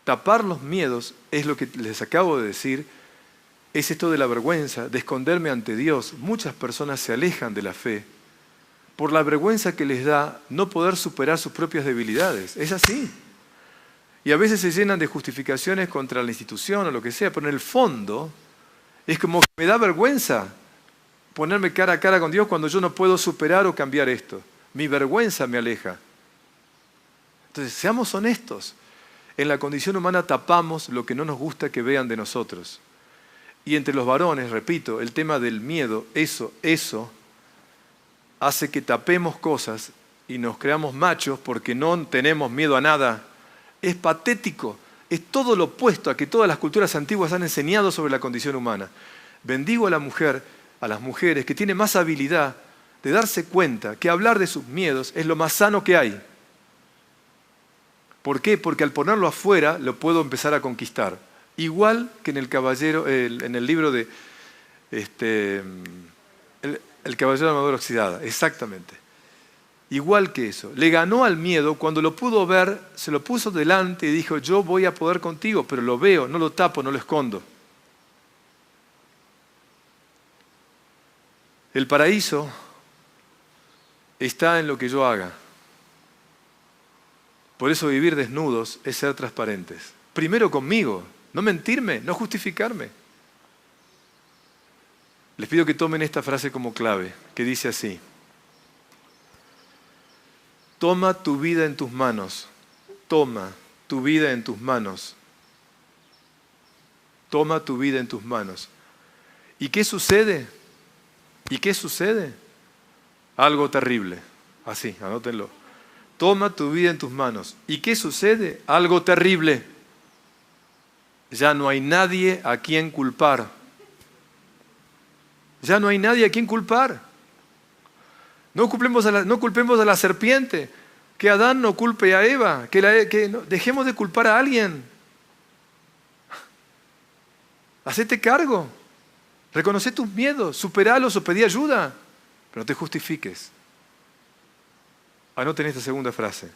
Tapar los miedos es lo que les acabo de decir, es esto de la vergüenza, de esconderme ante Dios. Muchas personas se alejan de la fe por la vergüenza que les da no poder superar sus propias debilidades. Es así. Y a veces se llenan de justificaciones contra la institución o lo que sea, pero en el fondo es como que me da vergüenza ponerme cara a cara con Dios cuando yo no puedo superar o cambiar esto. Mi vergüenza me aleja. Entonces, seamos honestos. En la condición humana tapamos lo que no nos gusta que vean de nosotros. Y entre los varones, repito, el tema del miedo, eso hace que tapemos cosas y nos creamos machos porque no tenemos miedo a nada. Es patético, es todo lo opuesto a que todas las culturas antiguas han enseñado sobre la condición humana. Bendigo a la mujer, a las mujeres que tienen más habilidad de darse cuenta que hablar de sus miedos es lo más sano que hay. ¿Por qué? Porque al ponerlo afuera lo puedo empezar a conquistar. Igual que en el caballero, en el libro de el caballero de armadura oxidada, exactamente. Igual que eso. Le ganó al miedo cuando lo pudo ver, se lo puso delante y dijo, yo voy a poder contigo, pero lo veo, no lo tapo, no lo escondo. El paraíso está en lo que yo haga. Por eso vivir desnudos es ser transparentes. Primero conmigo, no mentirme, no justificarme. Les pido que tomen esta frase como clave, que dice así. Toma tu vida en tus manos. Toma tu vida en tus manos. Toma tu vida en tus manos. ¿Y qué sucede? ¿Y qué sucede? Algo terrible. Así, anótenlo. Toma tu vida en tus manos. ¿Y qué sucede? Algo terrible. Ya no hay nadie a quien culpar. Ya no hay nadie a quien culpar. No culpemos a la serpiente. Que Adán no culpe a Eva. Dejemos de culpar a alguien. Hacete cargo. Reconoce tus miedos. Superalos o pedí ayuda. Pero no te justifiques. Anoten esta segunda frase.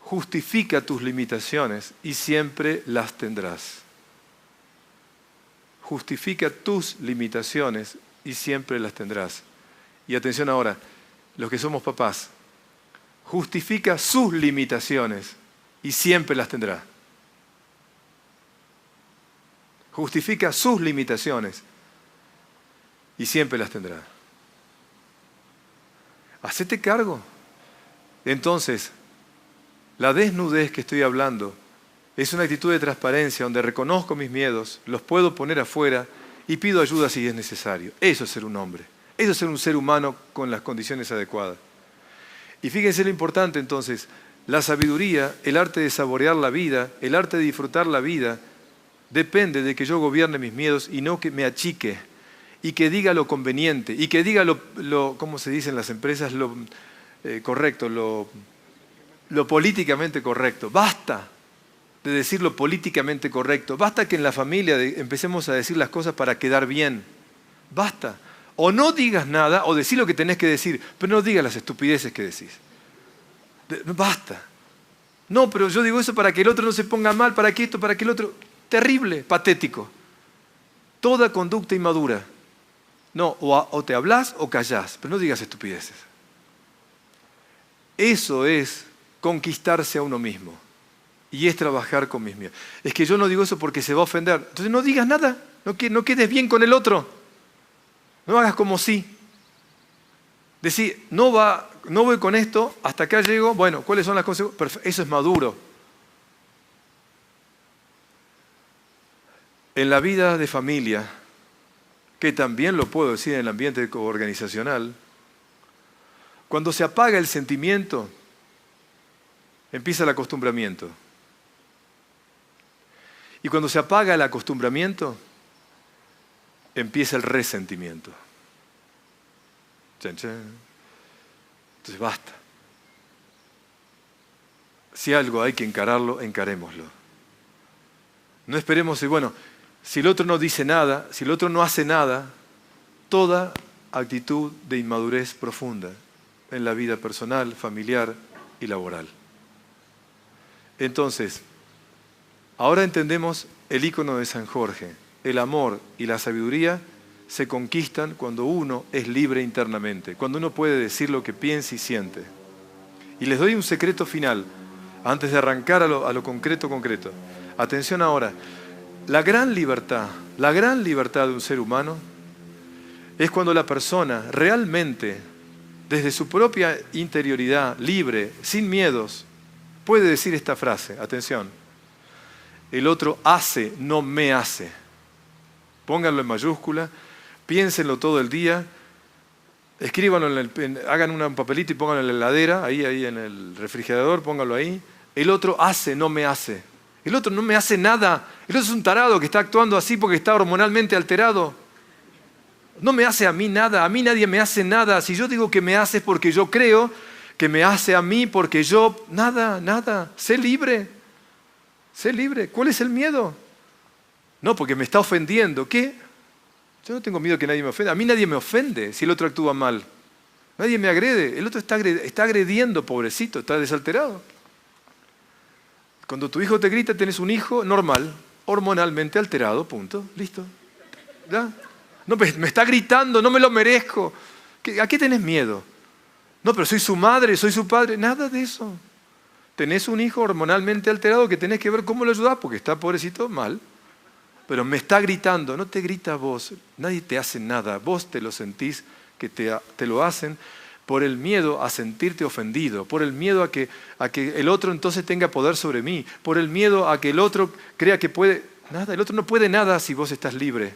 Justifica tus limitaciones y siempre las tendrás. Justifica tus limitaciones y siempre las tendrás. Y atención ahora, los que somos papás, justifica sus limitaciones y siempre las tendrá. Justifica sus limitaciones y siempre las tendrá. Hacete cargo. Entonces, la desnudez que estoy hablando es una actitud de transparencia donde reconozco mis miedos, los puedo poner afuera y pido ayuda si es necesario. Eso es ser un hombre. Eso es ser un ser humano con las condiciones adecuadas. Y fíjense lo importante entonces, la sabiduría, el arte de saborear la vida, el arte de disfrutar la vida, depende de que yo gobierne mis miedos y no que me achique y que diga lo conveniente y que diga ¿cómo se dice en las empresas? Lo correcto, lo políticamente correcto. Basta de decir lo políticamente correcto. Basta que en la familia empecemos a decir las cosas para quedar bien. Basta. O no digas nada o decís lo que tenés que decir, pero no digas las estupideces que decís. Basta. No, pero yo digo eso para que el otro no se ponga mal, para que esto, para que el otro... Terrible, patético. Toda conducta inmadura. No, o te hablás o callás, pero no digas estupideces. Eso es conquistarse a uno mismo. Y es trabajar con mis miedos. Es que yo no digo eso porque se va a ofender. Entonces no digas nada, no quedes bien con el otro. No hagas como sí. Decir, no voy con esto, hasta acá llego, bueno, ¿cuáles son las consecuencias? Eso es maduro. En la vida de familia, que también lo puedo decir en el ambiente organizacional, cuando se apaga el sentimiento, empieza el acostumbramiento. Y cuando se apaga el acostumbramiento, empieza el resentimiento. Chan, chan. Entonces basta. Si algo hay que encararlo, encarémoslo. No esperemos, bueno, si el otro no dice nada, si el otro no hace nada, toda actitud de inmadurez profunda en la vida personal, familiar y laboral. Entonces, ahora entendemos el icono de San Jorge. El amor y la sabiduría se conquistan cuando uno es libre internamente, cuando uno puede decir lo que piensa y siente. Y les doy un secreto final, antes de arrancar a lo concreto. Atención ahora, la gran libertad de un ser humano es cuando la persona realmente, desde su propia interioridad, libre, sin miedos, puede decir esta frase, atención, el otro hace, no me hace. Pónganlo en mayúscula, piénsenlo todo el día, escríbanlo, hagan un papelito y pónganlo en la heladera, ahí en el refrigerador, pónganlo ahí. El otro hace, no me hace. El otro no me hace nada. El otro es un tarado que está actuando así porque está hormonalmente alterado. No me hace a mí nada, a mí nadie me hace nada. Si yo digo que me hace es porque yo creo que me hace a mí, porque yo... Nada. Sé libre. ¿Cuál es el miedo? No, porque me está ofendiendo. ¿Qué? Yo no tengo miedo que nadie me ofenda. A mí nadie me ofende si el otro actúa mal. Nadie me agrede. El otro está agrediendo, pobrecito, está desalterado. Cuando tu hijo te grita, tenés un hijo normal, hormonalmente alterado, punto, listo. ¿Ya? No, me está gritando, no me lo merezco. ¿A qué tenés miedo? No, pero soy su madre, soy su padre. Nada de eso. Tenés un hijo hormonalmente alterado que tenés que ver cómo lo ayudás, porque está pobrecito mal. Pero me está gritando, no te grita vos, nadie te hace nada, vos te lo sentís que te lo hacen por el miedo a sentirte ofendido, por el miedo a que el otro entonces tenga poder sobre mí, por el miedo a que el otro crea que puede, nada, el otro no puede nada si vos estás libre.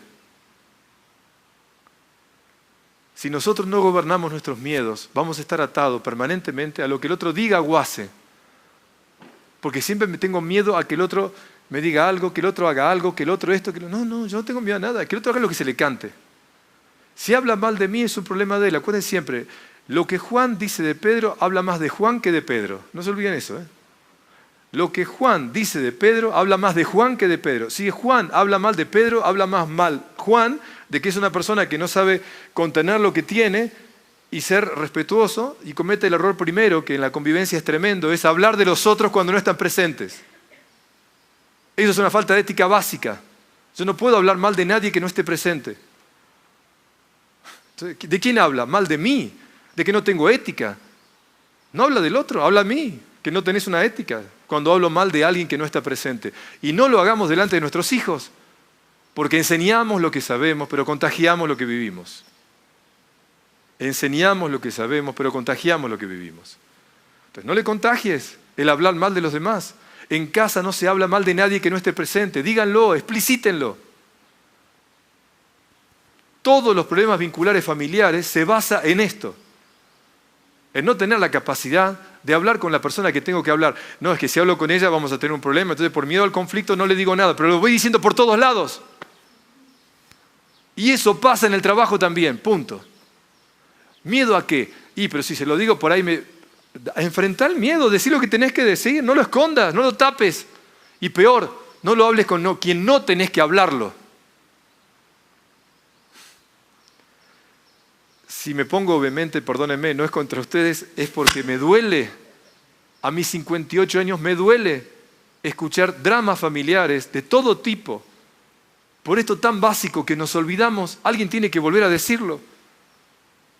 Si nosotros no gobernamos nuestros miedos, vamos a estar atados permanentemente a lo que el otro diga o hace. Porque siempre me tengo miedo a que el otro me diga algo, que el otro haga algo, que el otro esto, No, yo no tengo miedo a nada, que el otro haga lo que se le cante. Si habla mal de mí es un problema de él. Acuérdense siempre, lo que Juan dice de Pedro habla más de Juan que de Pedro. No se olviden eso. Lo que Juan dice de Pedro habla más de Juan que de Pedro. Si Juan habla mal de Pedro, habla más mal Juan de que es una persona que no sabe contener lo que tiene y ser respetuoso, y comete el error primero, que en la convivencia es tremendo, es hablar de los otros cuando no están presentes. Eso es una falta de ética básica. Yo no puedo hablar mal de nadie que no esté presente. ¿De quién habla? Mal de mí, de que no tengo ética. No habla del otro, habla a mí, que no tenés una ética cuando hablo mal de alguien que no está presente. Y no lo hagamos delante de nuestros hijos, porque enseñamos lo que sabemos, pero contagiamos lo que vivimos. Enseñamos lo que sabemos, pero contagiamos lo que vivimos. Entonces, no le contagies el hablar mal de los demás. En casa no se habla mal de nadie que no esté presente. Díganlo, explicítenlo. Todos los problemas vinculares familiares se basa en esto. En no tener la capacidad de hablar con la persona que tengo que hablar. No, es que si hablo con ella vamos a tener un problema, entonces por miedo al conflicto no le digo nada, pero lo voy diciendo por todos lados. Y eso pasa en el trabajo también, punto. ¿Miedo a qué? Pero si se lo digo por ahí, enfrentar el miedo, decir lo que tenés que decir, no lo escondas, no lo tapes. Y peor, no lo hables con quien no tenés que hablarlo. Si me pongo vehemente, perdónenme, no es contra ustedes, es porque me duele. A mis 58 años me duele escuchar dramas familiares de todo tipo. Por esto tan básico que nos olvidamos, alguien tiene que volver a decirlo.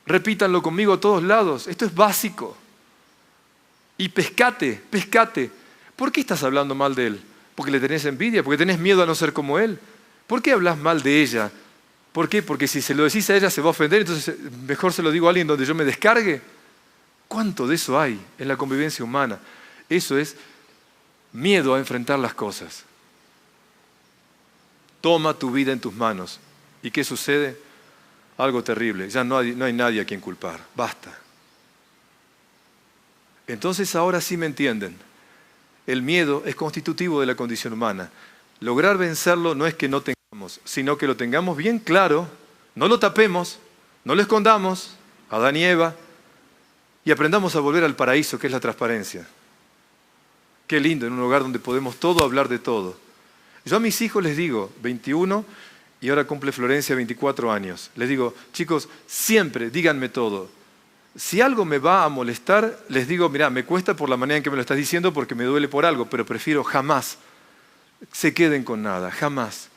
Repítanlo conmigo a todos lados, esto es básico. Y pescate. ¿Por qué estás hablando mal de él? ¿Porque le tenés envidia? ¿Porque tenés miedo a no ser como él? ¿Por qué hablas mal de ella? ¿Por qué? Porque si se lo decís a ella se va a ofender, entonces mejor se lo digo a alguien donde yo me descargue. ¿Cuánto de eso hay en la convivencia humana? Eso es miedo a enfrentar las cosas. Toma tu vida en tus manos. ¿Y qué sucede? Algo terrible. Ya no hay nadie a quien culpar. Basta. Entonces ahora sí me entienden. El miedo es constitutivo de la condición humana. Lograr vencerlo no es que no tengamos, sino que lo tengamos bien claro, no lo tapemos, no lo escondamos, Adán y Eva, y aprendamos a volver al paraíso, que es la transparencia. Qué lindo en un hogar donde podemos todo hablar de todo. Yo a mis hijos les digo, 21 y ahora cumple Florencia 24 años, les digo, chicos, siempre díganme todo. Si algo me va a molestar, les digo, mirá, me cuesta por la manera en que me lo estás diciendo porque me duele por algo, pero prefiero jamás se queden con nada, jamás.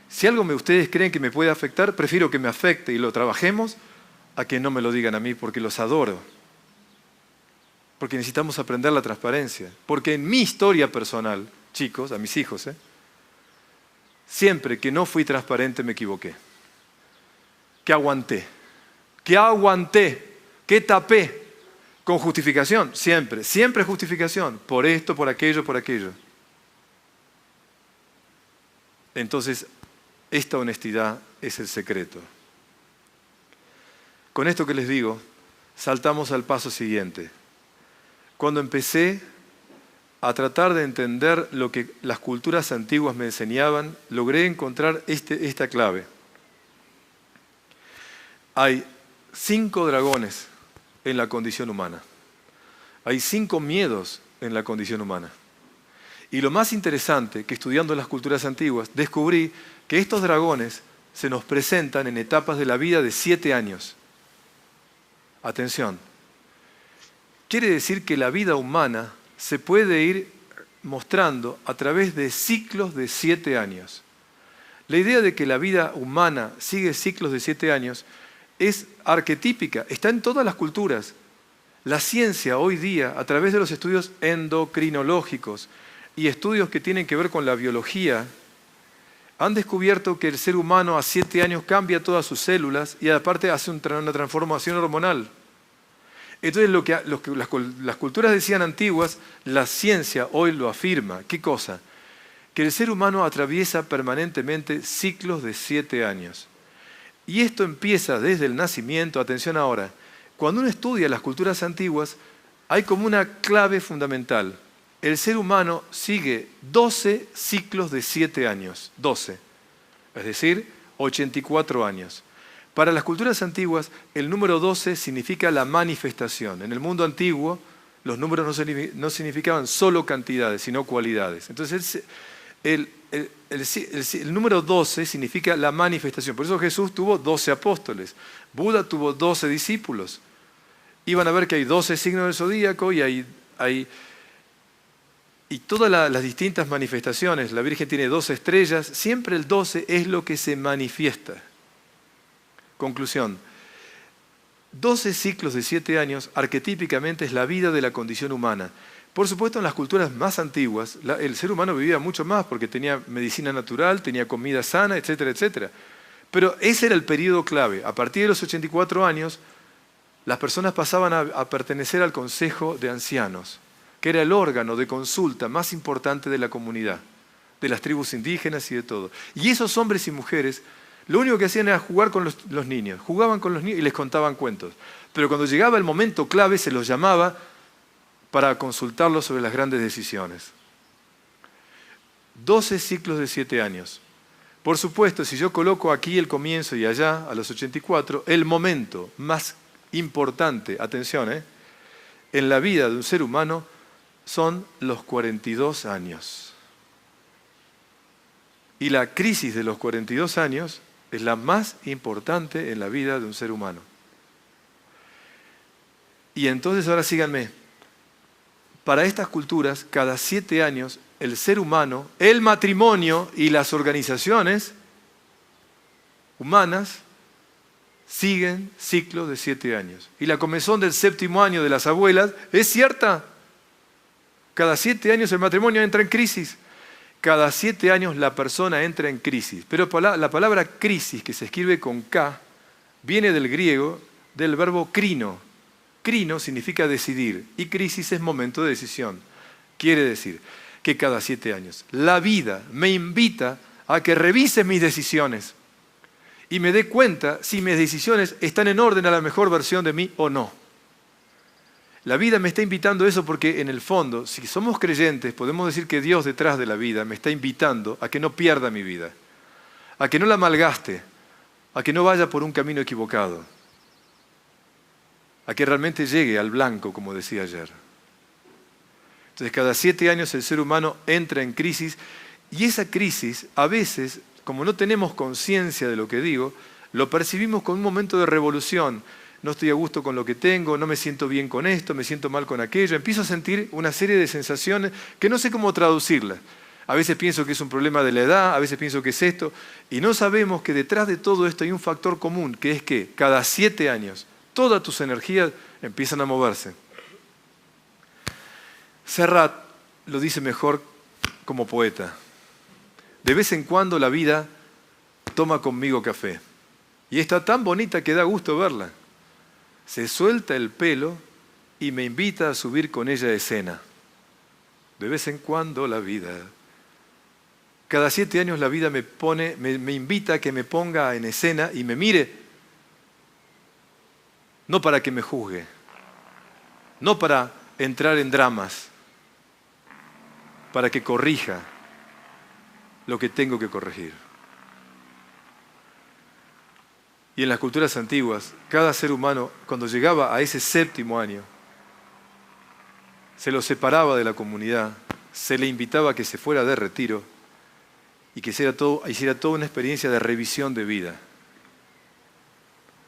Si algo ustedes creen que me puede afectar, prefiero que me afecte y lo trabajemos a que no me lo digan a mí porque los adoro. Porque necesitamos aprender la transparencia. Porque en mi historia personal, chicos, a mis hijos, siempre que no fui transparente me equivoqué. Que aguanté, que tapé. Con justificación, siempre justificación. Por esto, por aquello, por aquello. Entonces, esta honestidad es el secreto. Con esto que les digo, saltamos al paso siguiente. Cuando empecé a tratar de entender lo que las culturas antiguas me enseñaban, logré encontrar esta clave. Hay 5 dragones en la condición humana. Hay 5 miedos en la condición humana. Y lo más interesante, que estudiando las culturas antiguas, descubrí que estos dragones se nos presentan en etapas de la vida de 7 años. Atención. Quiere decir que la vida humana se puede ir mostrando a través de ciclos de 7 años. La idea de que la vida humana sigue ciclos de 7 años es arquetípica, está en todas las culturas. La ciencia hoy día, a través de los estudios endocrinológicos y estudios que tienen que ver con la biología, han descubierto que el ser humano a 7 años cambia todas sus células y aparte hace una transformación hormonal. Entonces lo que las culturas decían antiguas, la ciencia hoy lo afirma. ¿Qué cosa? Que el ser humano atraviesa permanentemente ciclos de 7 años. Y esto empieza desde el nacimiento. Atención ahora, cuando uno estudia las culturas antiguas, hay como una clave fundamental. El ser humano sigue 12 ciclos de 7 años, 12, es decir, 84 años. Para las culturas antiguas, el número 12 significa la manifestación. En el mundo antiguo, los números no significaban solo cantidades, sino cualidades. Entonces, el número 12 significa la manifestación. Por eso Jesús tuvo 12 apóstoles. Buda tuvo 12 discípulos. Iban a ver que hay 12 signos del zodíaco y y todas las distintas manifestaciones. La Virgen tiene 12 estrellas. Siempre el 12 es lo que se manifiesta. Conclusión. 12 ciclos de 7 años, arquetípicamente es la vida de la condición humana. Por supuesto, en las culturas más antiguas, el ser humano vivía mucho más porque tenía medicina natural, tenía comida sana, etcétera, etcétera. Pero ese era el periodo clave. A partir de los 84 años, las personas pasaban a pertenecer al Consejo de Ancianos, que era el órgano de consulta más importante de la comunidad, de las tribus indígenas y de todo. Y esos hombres y mujeres lo único que hacían era jugar con los niños. Jugaban con los niños y les contaban cuentos. Pero cuando llegaba el momento clave se los llamaba para consultarlos sobre las grandes decisiones. 12 ciclos de 7 años. Por supuesto, si yo coloco aquí el comienzo y allá, a los 84, el momento más importante, atención, en la vida de un ser humano son los 42 años. Y la crisis de los 42 años es la más importante en la vida de un ser humano. Y entonces ahora síganme. Para estas culturas, cada 7 años, el ser humano, el matrimonio y las organizaciones humanas siguen ciclos de 7 años. Y la comezón del 7º año de las abuelas es cierta. Cada 7 años el matrimonio entra en crisis. Cada 7 años la persona entra en crisis. Pero la palabra crisis, que se escribe con K, viene del griego, del verbo krino. Krino significa decidir y crisis es momento de decisión. Quiere decir que cada 7 años la vida me invita a que revise mis decisiones y me dé cuenta si mis decisiones están en orden a la mejor versión de mí o no. La vida me está invitando a eso porque en el fondo, si somos creyentes, podemos decir que Dios detrás de la vida me está invitando a que no pierda mi vida, a que no la malgaste, a que no vaya por un camino equivocado, a que realmente llegue al blanco, como decía ayer. Entonces, cada 7 años el ser humano entra en crisis y esa crisis, a veces, como no tenemos conciencia de lo que digo, lo percibimos como un momento de revolución. No estoy a gusto con lo que tengo, no me siento bien con esto, me siento mal con aquello. Empiezo a sentir una serie de sensaciones que no sé cómo traducirlas. A veces pienso que es un problema de la edad, a veces pienso que es esto, y no sabemos que detrás de todo esto hay un factor común, que es que cada 7 años todas tus energías empiezan a moverse. Serrat lo dice mejor como poeta. De vez en cuando la vida toma conmigo café. Y está tan bonita que da gusto verla. Se suelta el pelo y me invita a subir con ella a escena. De vez en cuando la vida. Cada 7 años la vida me invita a que me ponga en escena y me mire. No para que me juzgue. No para entrar en dramas. Para que corrija lo que tengo que corregir. Y en las culturas antiguas, cada ser humano, cuando llegaba a ese 7º año, se lo separaba de la comunidad, se le invitaba a que se fuera de retiro y que hiciera toda una experiencia de revisión de vida.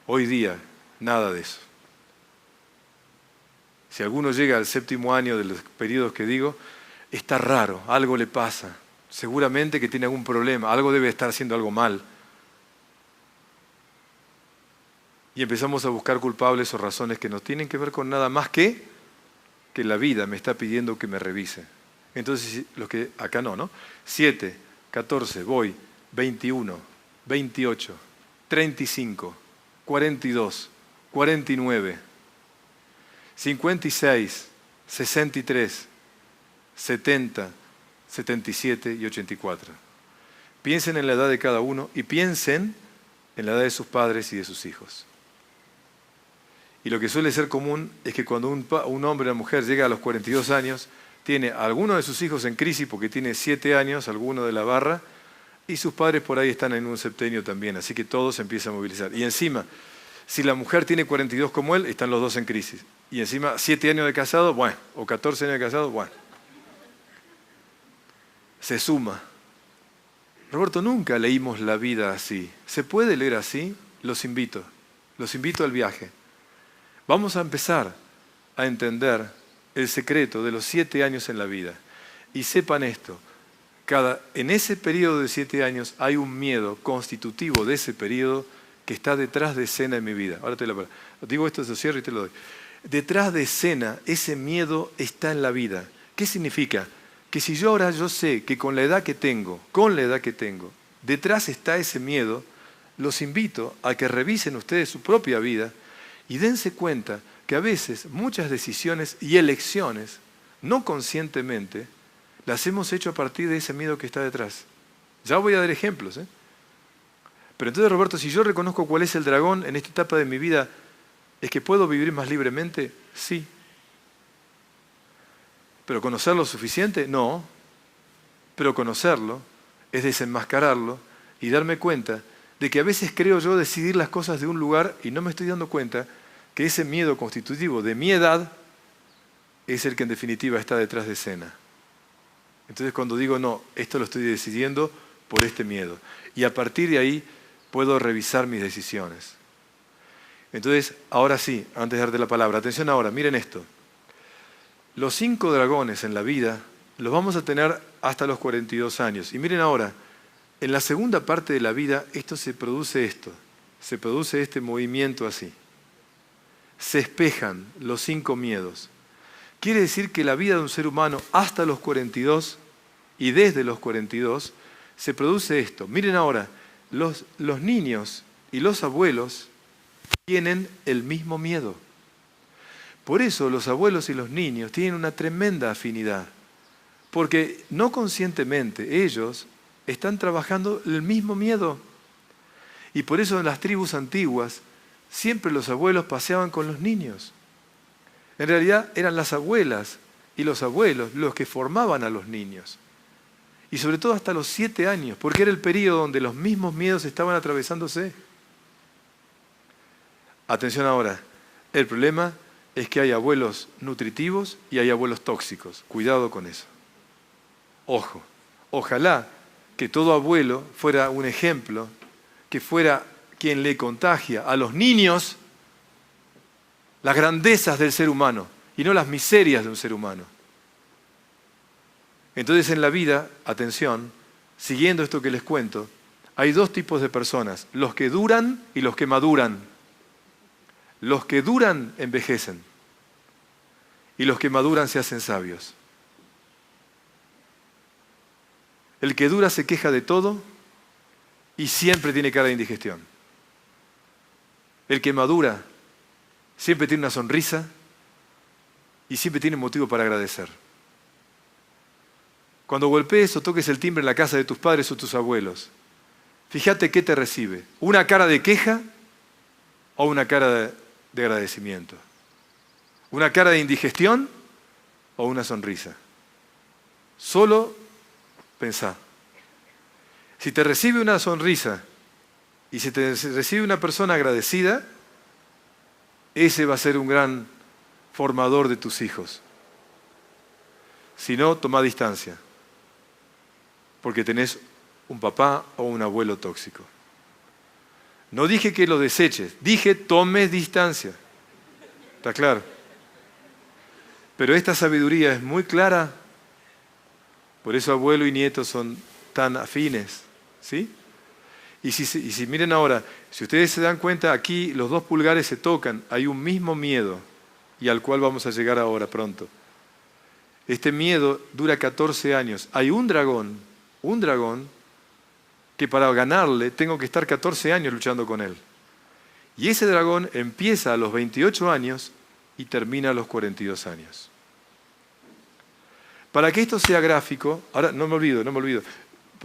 Hoy día, nada de eso. Si alguno llega al 7º año de los periodos que digo, está raro, algo le pasa. Seguramente que tiene algún problema, algo debe estar haciendo algo mal. Y empezamos a buscar culpables o razones que no tienen que ver con nada más que la vida me está pidiendo que me revise. Entonces, los que acá no, 7, 14, voy, 21, 28, 35, 42, 49, 56, 63, 70, 77 y 84. Piensen en la edad de cada uno y piensen en la edad de sus padres y de sus hijos. Y lo que suele ser común es que cuando un hombre o una mujer llega a los 42 años, tiene a alguno de sus hijos en crisis porque tiene 7 años, alguno de la barra, y sus padres por ahí están en un septenio también, así que todo se empieza a movilizar. Y encima, si la mujer tiene 42 como él, están los dos en crisis. Y encima 7 años de casado, bueno, o 14 años de casado, bueno. Se suma. Roberto, nunca leímos la vida así. ¿Se puede leer así? Los invito al viaje. Vamos a empezar a entender el secreto de los 7 años en la vida. Y sepan esto, en ese periodo de 7 años hay un miedo constitutivo de ese periodo que está detrás de escena en mi vida. Ahora te lo digo esto, se cierra y te lo doy. Detrás de escena, ese miedo está en la vida. ¿Qué significa? Que si yo ahora yo sé que con la edad que tengo, detrás está ese miedo, los invito a que revisen ustedes su propia vida y dense cuenta que a veces muchas decisiones y elecciones, no conscientemente, las hemos hecho a partir de ese miedo que está detrás. Ya voy a dar ejemplos, Pero entonces, Roberto, si yo reconozco cuál es el dragón en esta etapa de mi vida, ¿es que puedo vivir más libremente? Sí. ¿Pero conocerlo suficiente? No. Pero conocerlo es desenmascararlo y darme cuenta de que a veces creo yo decidir las cosas de un lugar y no me estoy dando cuenta que ese miedo constitutivo de mi edad es el que en definitiva está detrás de escena. Entonces cuando digo, no, esto lo estoy decidiendo por este miedo. Y a partir de ahí puedo revisar mis decisiones. Entonces, ahora sí, antes de darte la palabra, atención ahora, miren esto. Los 5 dragones en la vida los vamos a tener hasta los 42 años. Y miren ahora, en la segunda parte de la vida se produce este movimiento así. Se espejan los 5 miedos. Quiere decir que la vida de un ser humano hasta los 42 y desde los 42 se produce esto. Miren ahora, los niños y los abuelos tienen el mismo miedo. Por eso los abuelos y los niños tienen una tremenda afinidad, porque no conscientemente ellos están trabajando el mismo miedo. Y por eso en las tribus antiguas siempre los abuelos paseaban con los niños. En realidad eran las abuelas y los abuelos los que formaban a los niños. Y sobre todo hasta los 7 años, porque era el periodo donde los mismos miedos estaban atravesándose. Atención ahora, el problema es que hay abuelos nutritivos y hay abuelos tóxicos. Cuidado con eso. Ojo, ojalá que todo abuelo fuera un ejemplo, que fuera quien le contagia a los niños las grandezas del ser humano y no las miserias de un ser humano. Entonces en la vida, atención, siguiendo esto que les cuento, hay 2 tipos de personas, los que duran y los que maduran. Los que duran envejecen y los que maduran se hacen sabios. El que dura se queja de todo y siempre tiene cara de indigestión. El que madura siempre tiene una sonrisa y siempre tiene motivo para agradecer. Cuando golpees o toques el timbre en la casa de tus padres o tus abuelos, fíjate qué te recibe, una cara de queja o una cara de agradecimiento, una cara de indigestión o una sonrisa. Solo pensá. Si te recibe una sonrisa y si te recibe una persona agradecida, ese va a ser un gran formador de tus hijos. Si no, toma distancia, porque tenés un papá o un abuelo tóxico. No dije que lo deseches, dije tomes distancia. ¿Está claro? Pero esta sabiduría es muy clara, por eso abuelo y nieto son tan afines, ¿sí? Y si miren ahora, si ustedes se dan cuenta, aquí los 2 pulgares se tocan, hay un mismo miedo, y al cual vamos a llegar ahora pronto. Este miedo dura 14 años. Hay un dragón, que para ganarle tengo que estar 14 años luchando con él. Y ese dragón empieza a los 28 años y termina a los 42 años. Para que esto sea gráfico, ahora no me olvido,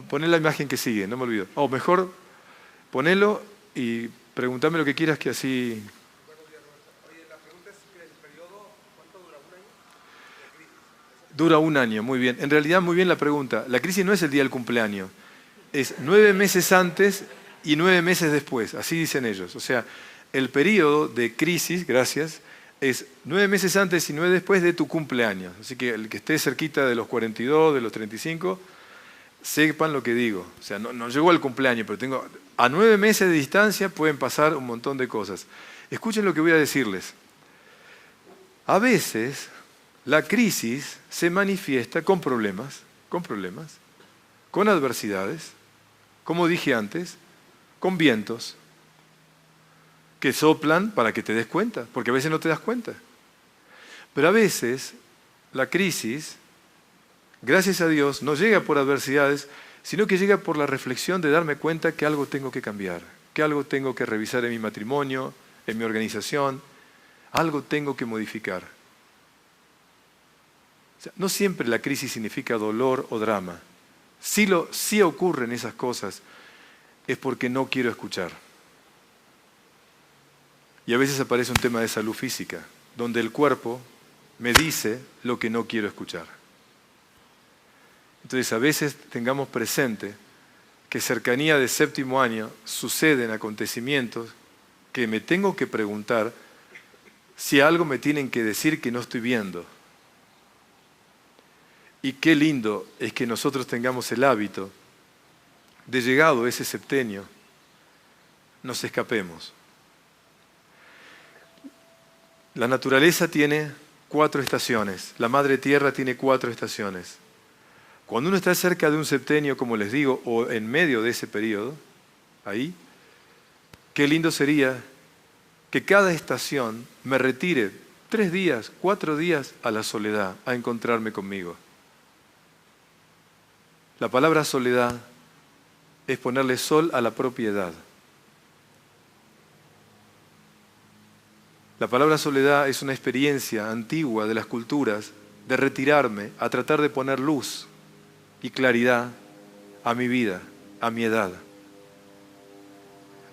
poné la imagen que sigue, no me olvido. O mejor, ponelo y preguntame lo que quieras que así... Buenos días, Roberto. Oye, la pregunta es que el periodo, ¿cuánto dura? ¿1 año? Dura 1 año, muy bien. En realidad, muy bien la pregunta. La crisis no es el día del cumpleaños. Es 9 meses antes y 9 meses después. Así dicen ellos. O sea, el periodo de crisis, gracias, es 9 meses antes y 9 después de tu cumpleaños. Así que el que esté cerquita de los 42, de los 35, sepan lo que digo. O sea, no llegó al cumpleaños, pero a 9 meses de distancia pueden pasar un montón de cosas. Escuchen lo que voy a decirles. A veces la crisis se manifiesta con problemas, con adversidades, como dije antes, con vientos que soplan para que te des cuenta, porque a veces no te das cuenta. Pero a veces la crisis, gracias a Dios, no llega por adversidades, sino que llega por la reflexión de darme cuenta que algo tengo que cambiar, que algo tengo que revisar en mi matrimonio, en mi organización, algo tengo que modificar. O sea, no siempre la crisis significa dolor o drama. Sí ocurren esas cosas. es porque no quiero escuchar. Y a veces aparece un tema de salud física, donde el cuerpo me dice lo que no quiero escuchar. Entonces a veces tengamos presente que cercanía de séptimo año suceden acontecimientos que me tengo que preguntar si algo me tienen que decir que no estoy viendo. Y qué lindo es que nosotros tengamos el hábito de, llegado ese septenio, nos escapemos. La naturaleza tiene 4 estaciones, la madre tierra tiene 4 estaciones. Cuando uno está cerca de un septenio, como les digo, o en medio de ese periodo, ahí, qué lindo sería que cada estación me retire 3 días, 4 días a la soledad, a encontrarme conmigo. La palabra soledad es ponerle sol a la propiedad. La palabra soledad es una experiencia antigua de las culturas de retirarme a tratar de poner luz y claridad a mi vida, a mi edad.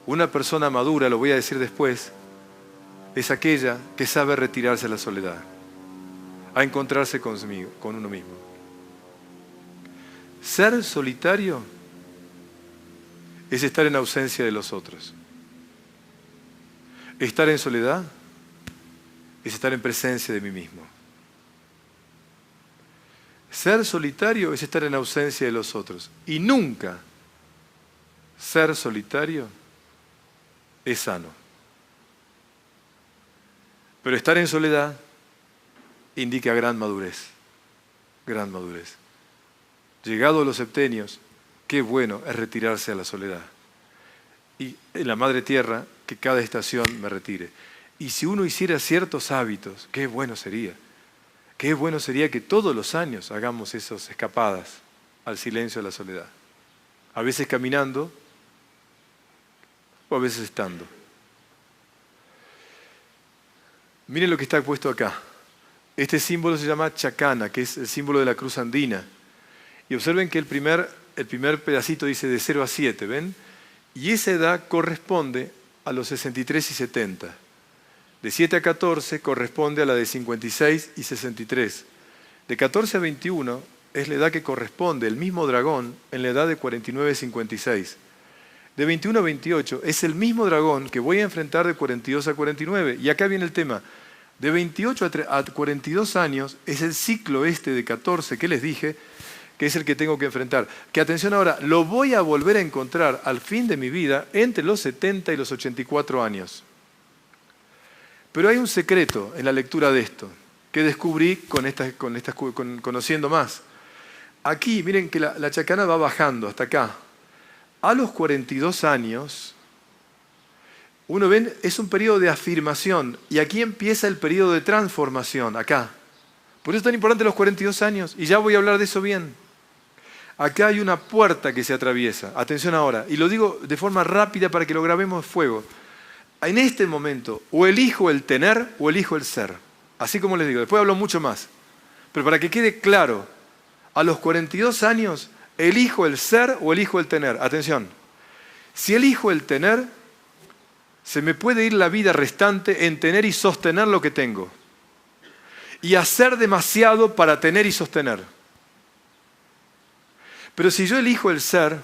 Una persona madura, lo voy a decir después, es aquella que sabe retirarse a la soledad, a encontrarse consigo, con uno mismo. Ser solitario es estar en ausencia de los otros. Estar en soledad es estar en presencia de mí mismo. Ser solitario es estar en ausencia de los otros. Y nunca ser solitario es sano. Pero estar en soledad indica gran madurez. Gran madurez. Llegado a los septenios, qué bueno es retirarse a la soledad. Y en la madre tierra, que cada estación me retire. Y si uno hiciera ciertos hábitos, qué bueno sería. Qué bueno sería que todos los años hagamos esas escapadas al silencio, a la soledad. A veces caminando o a veces estando. Miren lo que está puesto acá. Este símbolo se llama chacana, que es el símbolo de la cruz andina. Y observen que el primer pedacito dice de 0 a 7, ¿ven? Y esa edad corresponde a los 63 y 70. De 7 a 14 corresponde a la de 56 y 63. De 14 a 21 es la edad que corresponde, el mismo dragón, en la edad de 49 y 56. De 21 a 28 es el mismo dragón que voy a enfrentar de 42 a 49. Y acá viene el tema. De 28 a 42 años es el ciclo este de 14 que les dije, que es el que tengo que enfrentar. Que atención ahora, lo voy a volver a encontrar al fin de mi vida entre los 70 y los 84 años. Pero hay un secreto en la lectura de esto, que descubrí conociendo más. Aquí, miren que la chacana va bajando hasta acá. A los 42 años, uno ven, es un periodo de afirmación, y aquí empieza el periodo de transformación, acá. Por eso es tan importante los 42 años, y ya voy a hablar de eso bien. Acá hay una puerta que se atraviesa. Atención ahora, y lo digo de forma rápida para que lo grabemos a fuego. En este momento, o elijo el tener o elijo el ser. Así como les digo, después hablo mucho más. Pero para que quede claro, a los 42 años, elijo el ser o elijo el tener. Atención, si elijo el tener, se me puede ir la vida restante en tener y sostener lo que tengo. Y hacer demasiado para tener y sostener. Pero si yo elijo el ser,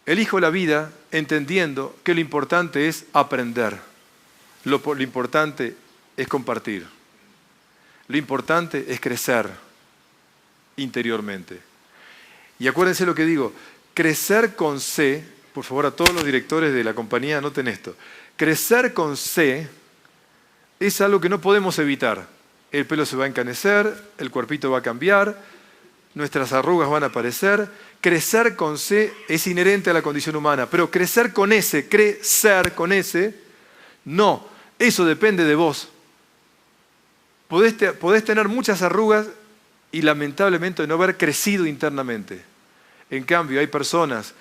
elijo la vida entendiendo que lo importante es aprender. Lo importante es compartir. Lo importante es crecer interiormente. Y acuérdense lo que digo, crecer con C, por favor a todos los directores de la compañía anoten esto, crecer con C es algo que no podemos evitar. El pelo se va a encanecer, el cuerpito va a cambiar, nuestras arrugas van a aparecer. Crecer con C es inherente a la condición humana, pero crecer con S, no, eso depende de vos. Podés tener muchas arrugas y lamentablemente no haber crecido internamente. En cambio, hay personas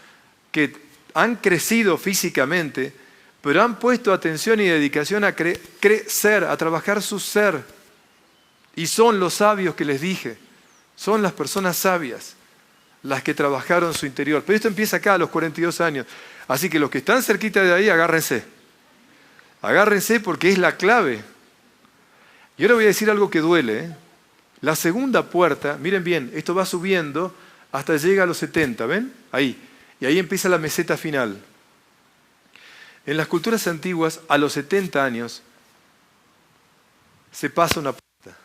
que han crecido físicamente, pero han puesto atención y dedicación a crecer, a trabajar su ser. Y son los sabios que les dije, son las personas sabias. las que trabajaron su interior. Pero esto empieza acá a los 42 años. Así que los que están cerquita de ahí, agárrense. Agárrense porque es la clave. Y ahora voy a decir algo que duele, ¿eh? La segunda puerta, miren bien, esto va subiendo hasta llega a los 70, ¿ven? Ahí. Y ahí empieza la meseta final. En las culturas antiguas, a los 70 años, se pasa una puerta.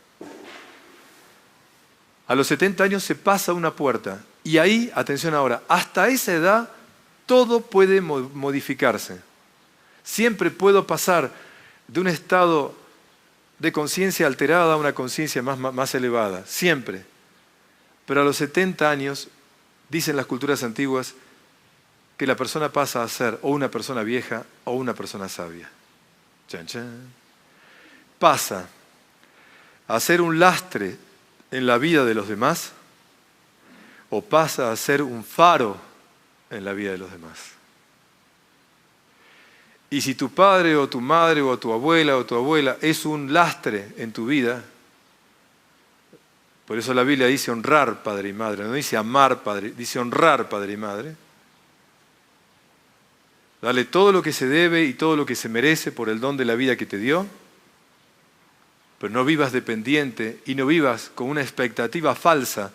A los 70 años se pasa una puerta. Y ahí, atención ahora, hasta esa edad todo puede modificarse. Siempre puedo pasar de un estado de conciencia alterada a una conciencia más elevada. Siempre. Pero a los 70 años, dicen las culturas antiguas, que la persona pasa a ser o una persona vieja o una persona sabia. Chan, chan. Pasa a ser un lastre en la vida de los demás o pasa a ser un faro en la vida de los demás. Y si tu padre o tu madre o tu abuela es un lastre en tu vida, por eso la Biblia dice honrar padre y madre, no dice amar padre, dice honrar padre y madre. Dale todo lo que se debe y todo lo que se merece por el don de la vida que te dio, pero no vivas dependiente y no vivas con una expectativa falsa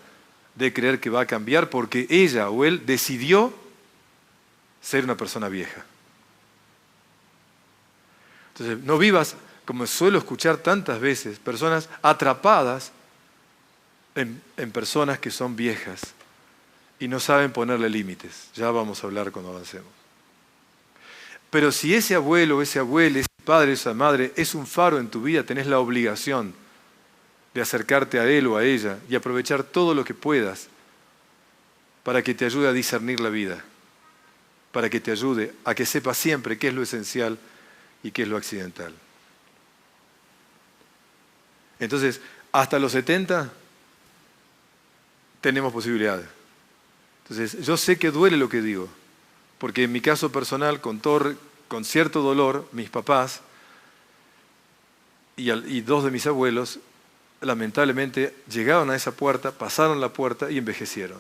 de creer que va a cambiar porque ella o él decidió ser una persona vieja. Entonces, no vivas, como suelo escuchar tantas veces, personas atrapadas en personas que son viejas y no saben ponerle límites. Ya vamos a hablar cuando avancemos. Pero si ese abuelo, ese abuelo, ese padre, esa madre es un faro en tu vida, tenés la obligación de acercarte a él o a ella y aprovechar todo lo que puedas para que te ayude a discernir la vida, para que te ayude a que sepas siempre qué es lo esencial y qué es lo accidental. Entonces, hasta los 70 tenemos posibilidades. Entonces, yo sé que duele lo que digo, porque en mi caso personal, con cierto dolor, mis papás y dos de mis abuelos, lamentablemente, llegaron a esa puerta, pasaron la puerta y envejecieron.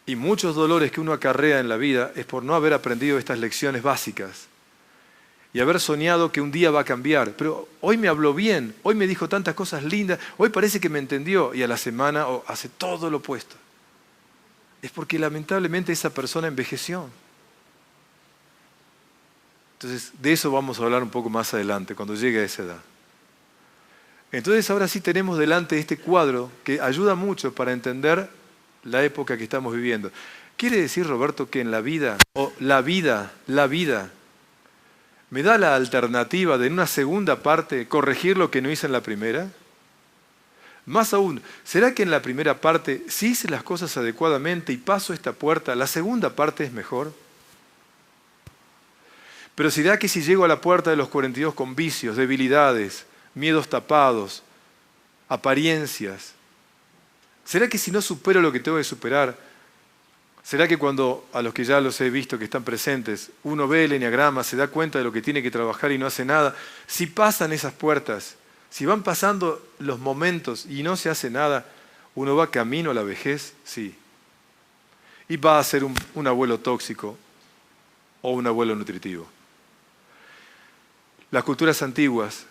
Y muchos dolores que uno acarrea en la vida es por no haber aprendido estas lecciones básicas y haber soñado que un día va a cambiar. Pero hoy me habló bien, hoy me dijo tantas cosas lindas, hoy parece que me entendió y a la semana hace todo lo opuesto. Es porque lamentablemente esa persona envejeció. Entonces, de eso vamos a hablar un poco más adelante, cuando llegue a esa edad. Entonces, ahora sí tenemos delante este cuadro que ayuda mucho para entender la época que estamos viviendo. ¿Quiere decir, Roberto, que en la vida, la vida, me da la alternativa de en una segunda parte corregir lo que no hice en la primera? Más aún, ¿será que en la primera parte, si hice las cosas adecuadamente y paso esta puerta, la segunda parte es mejor? Pero ¿será que si llego a la puerta de los 42 con vicios, debilidades, miedos tapados, apariencias, ¿será que si no supero lo que tengo que superar, será que cuando a los que ya los he visto que están presentes, uno ve el enneagrama, se da cuenta de lo que tiene que trabajar y no hace nada? Si pasan esas puertas, si van pasando los momentos y no se hace nada, ¿uno va camino a la vejez? Sí. Y va a ser un abuelo tóxico o un abuelo nutritivo. Las culturas antiguas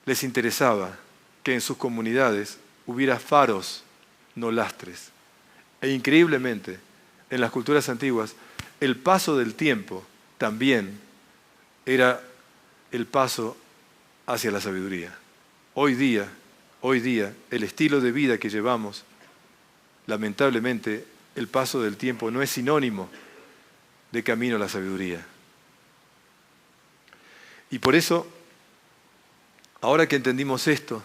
les interesaba que en sus comunidades hubiera faros, no lastres. E increíblemente, en las culturas antiguas, el paso del tiempo también era el paso hacia la sabiduría. Hoy día, el estilo de vida que llevamos, lamentablemente, el paso del tiempo no es sinónimo de camino a la sabiduría. Y por eso, ahora que entendimos esto,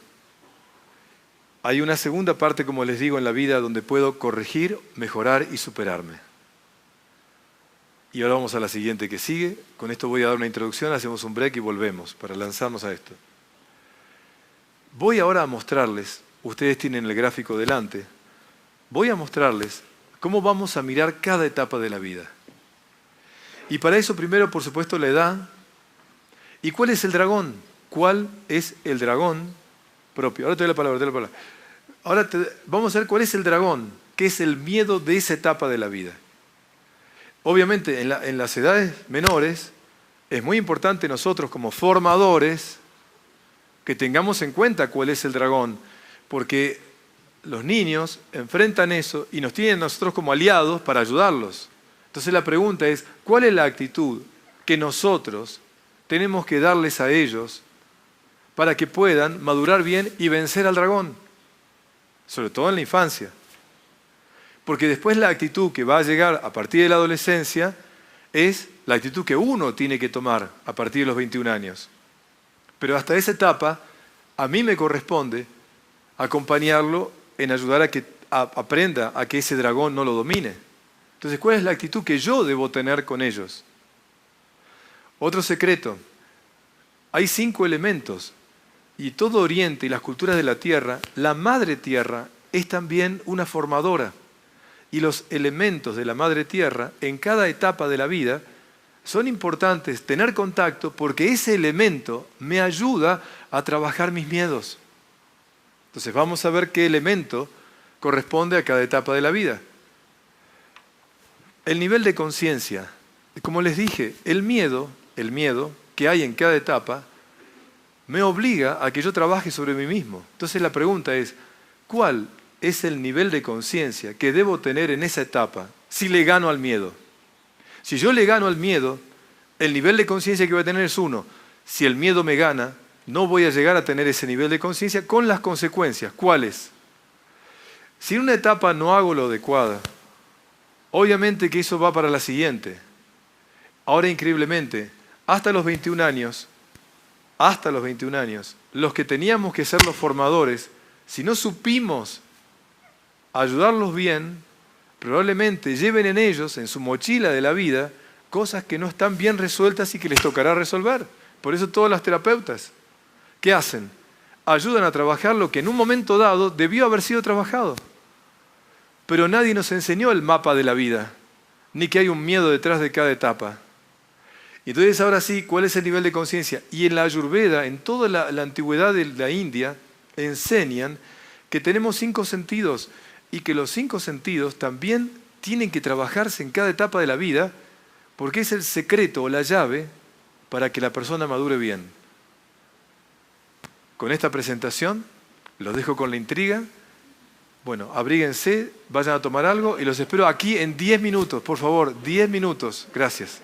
hay una segunda parte, como les digo, en la vida donde puedo corregir, mejorar y superarme. Y ahora vamos a la siguiente que sigue. Con esto voy a dar una introducción, hacemos un break y volvemos para lanzarnos a esto. Voy ahora a mostrarles, ustedes tienen el gráfico delante, voy a mostrarles cómo vamos a mirar cada etapa de la vida. Y para eso primero, por supuesto, la edad. ¿Y cuál es el dragón? ¿Cuál es el dragón propio? Ahora te doy la palabra, Ahora vamos a ver cuál es el dragón, qué es el miedo de esa etapa de la vida. Obviamente en las edades menores es muy importante nosotros como formadores que tengamos en cuenta cuál es el dragón, porque los niños enfrentan eso y nos tienen a nosotros como aliados para ayudarlos. Entonces la pregunta es, ¿cuál es la actitud que nosotros tenemos que darles a ellos para que puedan madurar bien y vencer al dragón? Sobre todo en la infancia. Porque después la actitud que va a llegar a partir de la adolescencia es la actitud que uno tiene que tomar a partir de los 21 años. Pero hasta esa etapa, a mí me corresponde acompañarlo en ayudar a que aprenda a que ese dragón no lo domine. Entonces, ¿cuál es la actitud que yo debo tener con ellos? Otro secreto. Hay 5 elementos. Y todo Oriente y las culturas de la Tierra, la Madre Tierra es también una formadora. Y los elementos de la Madre Tierra, en cada etapa de la vida, son importantes tener contacto porque ese elemento me ayuda a trabajar mis miedos. Entonces vamos a ver qué elemento corresponde a cada etapa de la vida. El nivel de conciencia. Como les dije, el miedo que hay en cada etapa me obliga a que yo trabaje sobre mí mismo. Entonces la pregunta es, ¿cuál es el nivel de conciencia que debo tener en esa etapa si le gano al miedo? Si yo le gano al miedo, el nivel de conciencia que voy a tener es 1. Si el miedo me gana, no voy a llegar a tener ese nivel de conciencia con las consecuencias. ¿Cuáles? Si en una etapa no hago lo adecuado, obviamente que eso va para la siguiente. Ahora, increíblemente, hasta los 21 años, los que teníamos que ser los formadores, si no supimos ayudarlos bien, probablemente lleven en ellos, en su mochila de la vida, cosas que no están bien resueltas y que les tocará resolver. Por eso todas las terapeutas, ¿qué hacen? Ayudan a trabajar lo que en un momento dado debió haber sido trabajado. Pero nadie nos enseñó el mapa de la vida, ni que hay un miedo detrás de cada etapa. Y entonces ahora sí, ¿cuál es el nivel de conciencia? Y en la Ayurveda, en toda la antigüedad de la India, enseñan que tenemos 5 sentidos y que los 5 sentidos también tienen que trabajarse en cada etapa de la vida porque es el secreto o la llave para que la persona madure bien. Con esta presentación los dejo con la intriga. Bueno, abríguense, vayan a tomar algo y los espero aquí en 10 minutos, por favor, 10 minutos. Gracias.